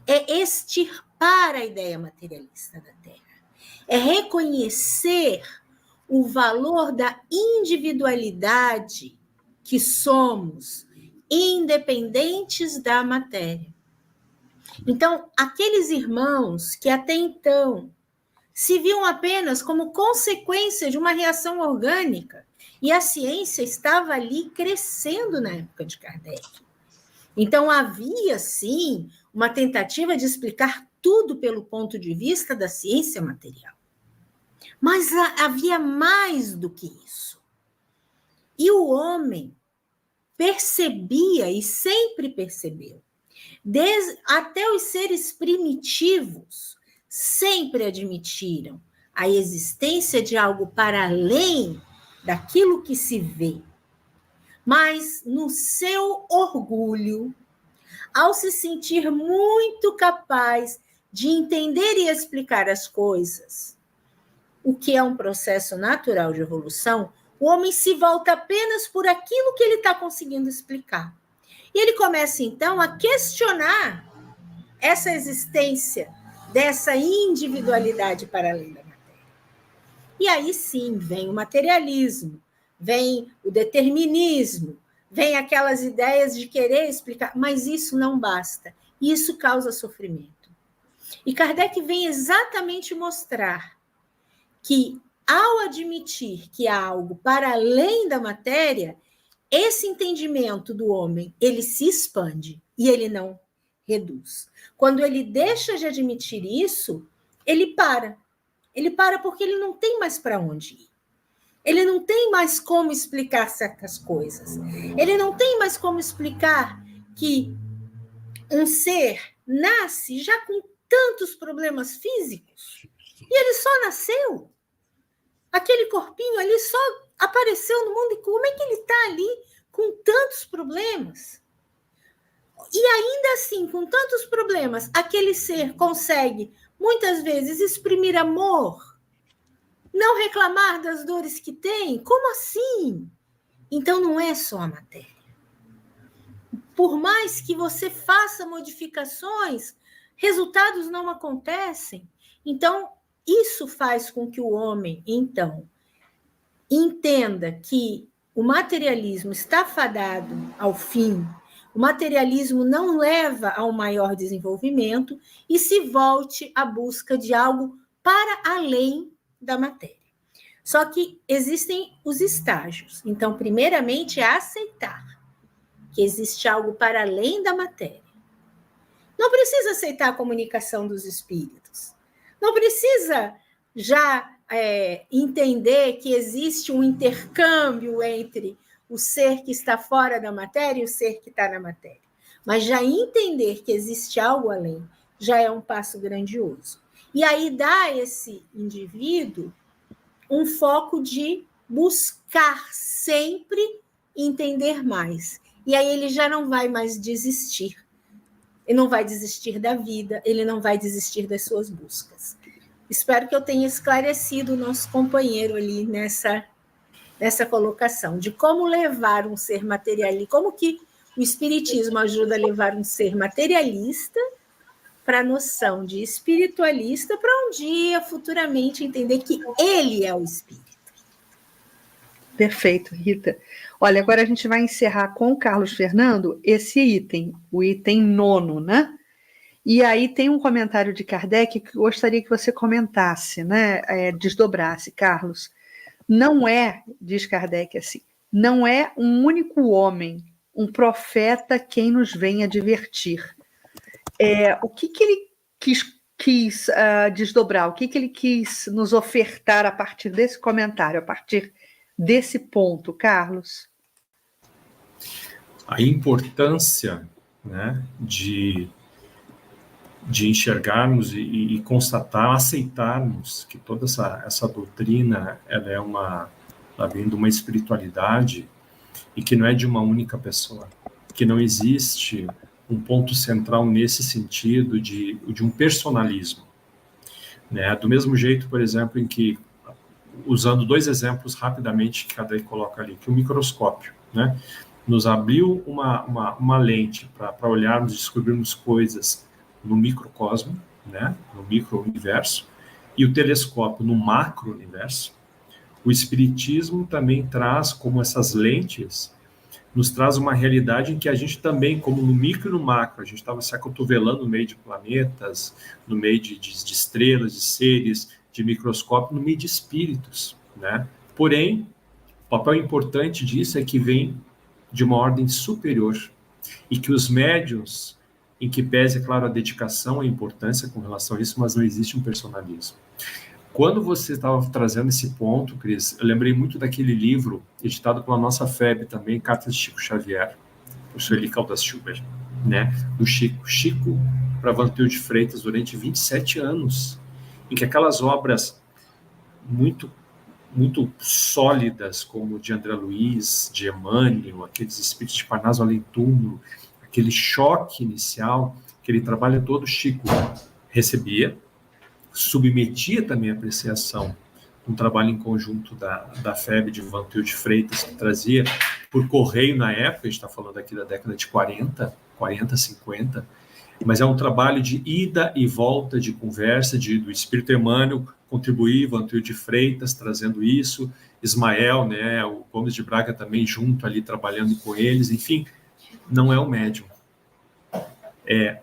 é extirpar a ideia materialista da Terra, é reconhecer o valor da individualidade que somos, independentes da matéria. Então, aqueles irmãos que até então se viam apenas como consequência de uma reação orgânica, e a ciência estava ali crescendo na época de Kardec. Então, havia, sim, uma tentativa de explicar tudo pelo ponto de vista da ciência material. Mas havia mais do que isso. E o homem percebia, e sempre percebeu, até os seres primitivos sempre admitiram a existência de algo para além daquilo que se vê. Mas no seu orgulho, ao se sentir muito capaz de entender e explicar as coisas, o que é um processo natural de evolução, o homem se volta apenas por aquilo que ele está conseguindo explicar. E ele começa, então, a questionar essa existência dessa individualidade para além da matéria. E aí sim, vem o materialismo, vem o determinismo, vem aquelas ideias de querer explicar, mas isso não basta, isso causa sofrimento. E Kardec vem exatamente mostrar que, ao admitir que há algo para além da matéria, esse entendimento do homem, ele se expande e ele não reduz. Quando ele deixa de admitir isso, ele para. Ele para porque ele não tem mais para onde ir. Ele não tem mais como explicar certas coisas. Ele não tem mais como explicar que um ser nasce já com tantos problemas físicos e ele só nasceu. Aquele corpinho ali só apareceu no mundo e como é que ele está ali com tantos problemas? E ainda assim, com tantos problemas, aquele ser consegue, muitas vezes, exprimir amor, não reclamar das dores que tem? Como assim? Então, não é só a matéria. Por mais que você faça modificações, resultados não acontecem. Então, isso faz com que o homem, então, entenda que o materialismo está fadado ao fim, o materialismo não leva ao maior desenvolvimento e se volte à busca de algo para além da matéria. Só que existem os estágios. Então, primeiramente, é aceitar que existe algo para além da matéria. Não precisa aceitar a comunicação dos espíritos. Não precisa já entender que existe um intercâmbio entre o ser que está fora da matéria e o ser que está na matéria. Mas já entender que existe algo além já é um passo grandioso. E aí dá a esse indivíduo um foco de buscar sempre entender mais. E aí ele já não vai mais desistir ele não vai desistir da vida, ele não vai desistir das suas buscas. Espero que eu tenha esclarecido o nosso companheiro ali nessa colocação, de como levar um ser materialista, como que o Espiritismo ajuda a levar um ser materialista para a noção de espiritualista, para um dia, futuramente, entender que ele é o Espírito. Perfeito, Rita. Olha, agora a gente vai encerrar com o Carlos Fernando esse item, o item 9, né? E aí tem um comentário de Kardec que eu gostaria que você comentasse, né? Desdobrasse, Carlos. Não é, diz Kardec assim, não é um único homem, um profeta quem nos vem advertir. O que ele quis desdobrar? O que ele quis nos ofertar a partir desse comentário, a partir desse ponto, Carlos? A importância, né, de enxergarmos e constatar, aceitarmos que toda essa doutrina ela vem de uma espiritualidade e que não é de uma única pessoa, que não existe um ponto central nesse sentido de um personalismo, né? Do mesmo jeito, por exemplo, em que, usando 2 exemplos rapidamente que cada um coloca ali, que o microscópio, né, nos abriu uma lente para olharmos e descobrirmos coisas no microcosmo, né, no micro-universo, e o telescópio no macro-universo. O Espiritismo também traz, como essas lentes, nos traz uma realidade em que a gente também, como no micro e no macro, a gente estava se acotovelando no meio de planetas, no meio de estrelas, de seres, de microscópio, no meio de espíritos, né? Porém, o papel importante disso é que vem de uma ordem superior e que os médiuns, em que pese, é claro, a dedicação, a importância com relação a isso, mas não existe um personalismo. Quando você estava trazendo esse ponto, Cris, eu lembrei muito daquele livro, editado pela nossa FEB também, Cartas de Chico Xavier, professor Eli Caldas Schubert, né? Do Chico para Wanteu de Freitas durante 27 anos, em que aquelas obras muito sólidas, como de André Luiz, de Emmanuel, aqueles espíritos de Parnaso Além Túmulo, aquele choque inicial, aquele trabalho todo, Chico recebia, submetia também a apreciação, um trabalho em conjunto da FEB de Wanteu de Freitas, que trazia por correio na época, a gente está falando aqui da década de 40, 50, mas é um trabalho de ida e volta, de conversa, do Espírito Emmanuel contribuir, Wanteu de Freitas trazendo isso, Ismael, né, o Gomes de Braga também junto ali, trabalhando com eles, enfim, não é o médium. É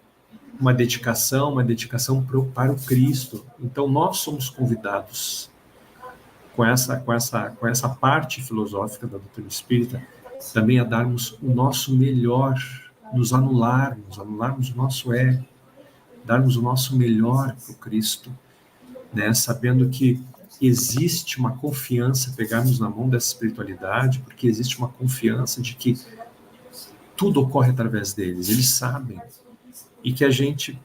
uma dedicação para o Cristo. Então, nós somos convidados, com essa parte filosófica da doutrina espírita, também a darmos o nosso melhor, nos anularmos o nosso ego, darmos o nosso melhor para o Cristo, né? Sabendo que existe uma confiança, pegarmos na mão dessa espiritualidade, porque existe uma confiança de que tudo ocorre através deles, eles sabem, e que a gente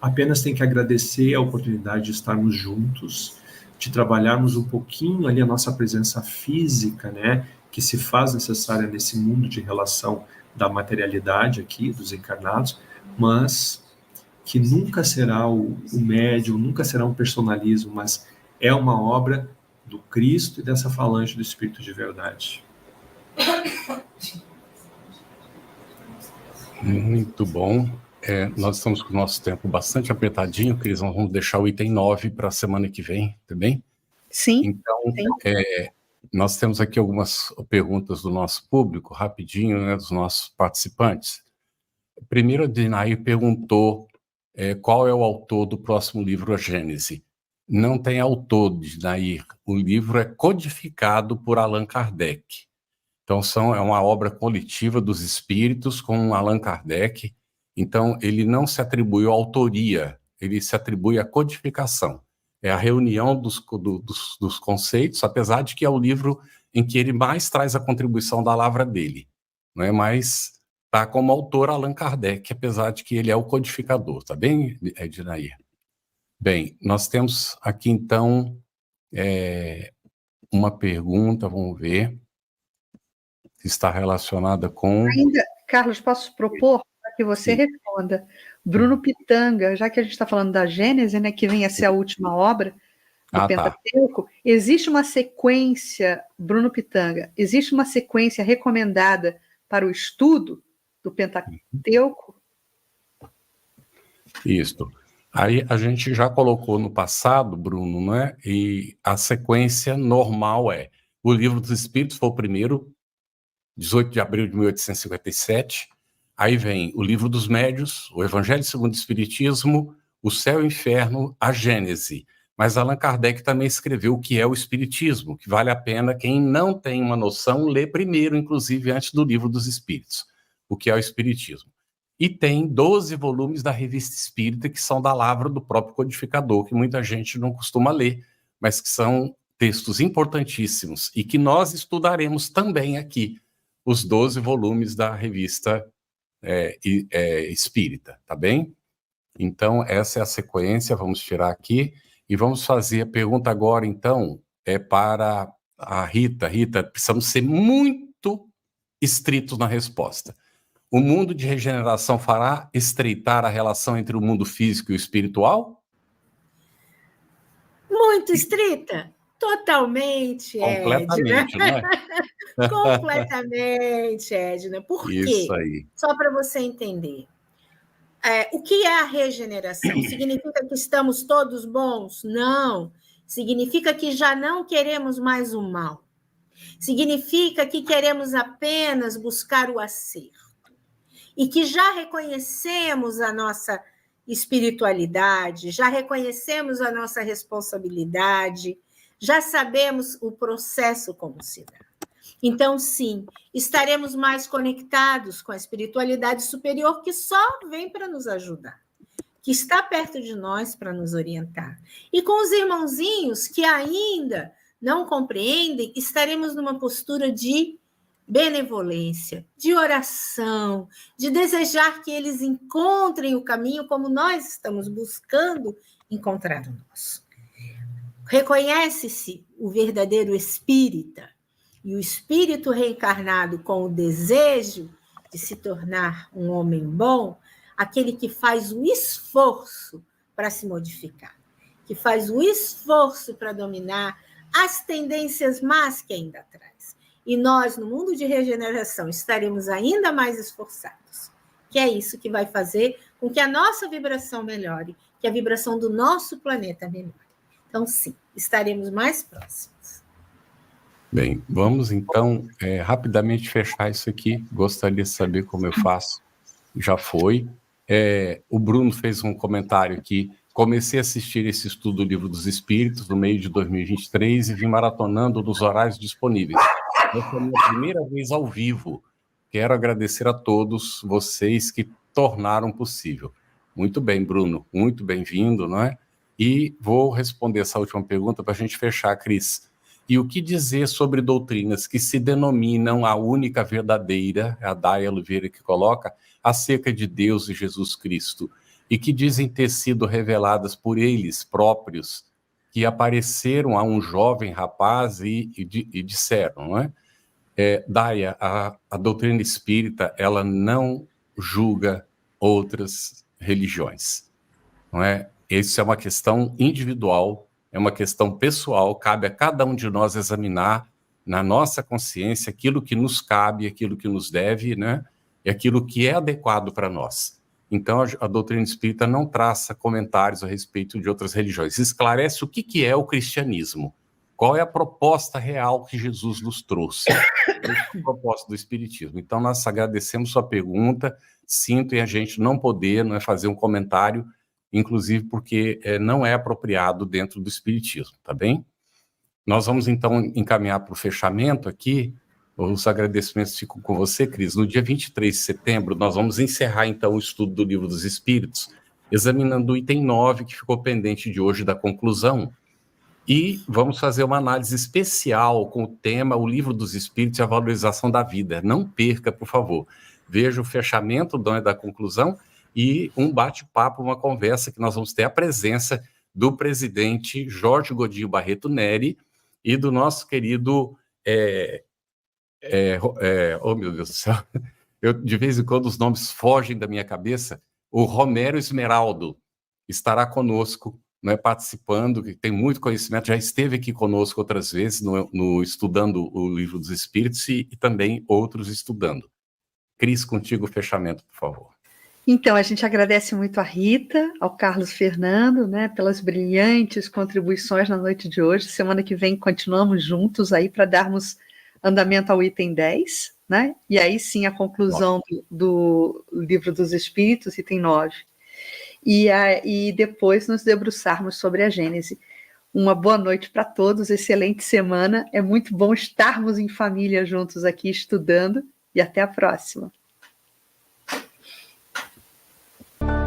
apenas tem que agradecer a oportunidade de estarmos juntos, de trabalharmos um pouquinho ali a nossa presença física, né, que se faz necessária nesse mundo de relação da materialidade aqui, dos encarnados, mas que nunca será o médium, nunca será um personalismo, mas é uma obra do Cristo e dessa falange do Espírito de verdade. Muito bom. Nós estamos com o nosso tempo bastante apertadinho, Cris, nós vamos deixar o item 9 para a semana que vem, tá bem? Sim. Então, sim. Nós temos aqui algumas perguntas do nosso público, rapidinho, né, dos nossos participantes. Primeiro, a Dinaí perguntou qual é o autor do próximo livro, A Gênese. Não tem autor, Dinaí. O livro é codificado por Allan Kardec. Então, é uma obra coletiva dos espíritos com Allan Kardec. Então, ele não se atribui a autoria, ele se atribui à codificação. É a reunião dos conceitos, apesar de que é o livro em que ele mais traz a contribuição da lavra dele, não é? Mas está como autor Allan Kardec, apesar de que ele é o codificador, tá bem, Ednair? Bem, nós temos aqui, então, uma pergunta, vamos ver, que está relacionada com... Ainda, Carlos, posso propor, para que você Sim. responda. Bruno Pitanga, já que a gente está falando da Gênese, né, que vem a ser a última obra do Pentateuco, existe uma sequência, Bruno Pitanga, existe uma sequência recomendada para o estudo do Pentateuco? Isso. Aí a gente já colocou no passado, Bruno, né? E a sequência normal o Livro dos Espíritos foi o primeiro, 18 de abril de 1857. Aí vem o Livro dos Médiuns, o Evangelho segundo o Espiritismo, o Céu e o Inferno, a Gênese. Mas Allan Kardec também escreveu o que é o Espiritismo, que vale a pena quem não tem uma noção ler primeiro, inclusive antes do Livro dos Espíritos, o que é o Espiritismo. E tem 12 volumes da Revista Espírita, que são da lavra do próprio codificador, que muita gente não costuma ler, mas que são textos importantíssimos e que nós estudaremos também aqui, os 12 volumes da Revista Espírita, tá bem? Então, essa é a sequência, vamos tirar aqui, e vamos fazer a pergunta agora, então, para a Rita. Rita, precisamos ser muito estritos na resposta. O mundo de regeneração fará estreitar a relação entre o mundo físico e o espiritual? Muito estrita? Totalmente, Completamente, Edna. não é? Completamente, Edna. Por quê? Isso aí. Só para você entender. O que é a regeneração? Significa que estamos todos bons? Não. Significa que já não queremos mais o mal. Significa que queremos apenas buscar o acerto. E que já reconhecemos a nossa espiritualidade, já reconhecemos a nossa responsabilidade, já sabemos o processo como se dá. Então, sim, estaremos mais conectados com a espiritualidade superior que só vem para nos ajudar, que está perto de nós para nos orientar. E com os irmãozinhos que ainda não compreendem, estaremos numa postura de benevolência, de oração, de desejar que eles encontrem o caminho como nós estamos buscando encontrar o nosso. Reconhece-se o verdadeiro espírita e o espírito reencarnado com o desejo de se tornar um homem bom, aquele que faz o esforço para se modificar, que faz o esforço para dominar as tendências más que ainda traz. E nós, no mundo de regeneração, estaremos ainda mais esforçados, que é isso que vai fazer com que a nossa vibração melhore, que a vibração do nosso planeta melhore. Então, sim, estaremos mais próximos. Bem, vamos então rapidamente fechar isso aqui. Gostaria de saber como eu faço. Já foi. O Bruno fez um comentário aqui. Comecei a assistir esse estudo do Livro dos Espíritos no meio de 2023 e vim maratonando nos horários disponíveis. Essa é a minha primeira vez ao vivo. Quero agradecer a todos vocês que tornaram possível. Muito bem, Bruno. Muito bem-vindo, não é? E vou responder essa última pergunta para a gente fechar, Cris. E o que dizer sobre doutrinas que se denominam a única verdadeira, a Daia Oliveira que coloca, acerca de Deus e Jesus Cristo, e que dizem ter sido reveladas por eles próprios, que apareceram a um jovem rapaz e disseram, não é? Daia, a doutrina espírita, ela não julga outras religiões, não é? Isso é uma questão individual, é uma questão pessoal, cabe a cada um de nós examinar na nossa consciência aquilo que nos cabe, aquilo que nos deve, né? E aquilo que é adequado para nós. Então, a doutrina espírita não traça comentários a respeito de outras religiões. Esclarece o que é o cristianismo. Qual é a proposta real que Jesus nos trouxe? Esse é o propósito do espiritismo. Então, nós agradecemos sua pergunta. Sinto em a gente não poder fazer um comentário, inclusive porque não é apropriado dentro do espiritismo, tá bem? Nós vamos, então, encaminhar para o fechamento aqui. Os agradecimentos ficam com você, Cris. No dia 23 de setembro, nós vamos encerrar, então, o estudo do Livro dos Espíritos, examinando o item 9, que ficou pendente de hoje da conclusão, e vamos fazer uma análise especial com o tema O Livro dos Espíritos e a Valorização da Vida. Não perca, por favor. Veja o fechamento da conclusão e um bate-papo, uma conversa que nós vamos ter a presença do presidente Jorge Godinho Barreto Neri e do nosso querido... oh, meu Deus do céu... de vez em quando os nomes fogem da minha cabeça. O Romero Esmeraldo estará conosco, né, participando, que tem muito conhecimento, já esteve aqui conosco outras vezes, estudando o Livro dos Espíritos e também outros estudando. Cris, contigo o fechamento, por favor. Então, a gente agradece muito a Rita, ao Carlos Fernando, né, pelas brilhantes contribuições na noite de hoje. Semana que vem continuamos juntos aí para darmos andamento ao item 10, né? E aí sim a conclusão do Livro dos Espíritos, item 9. E depois nos debruçarmos sobre a Gênese. Uma boa noite para todos, excelente semana. É muito bom estarmos em família juntos aqui estudando e até a próxima.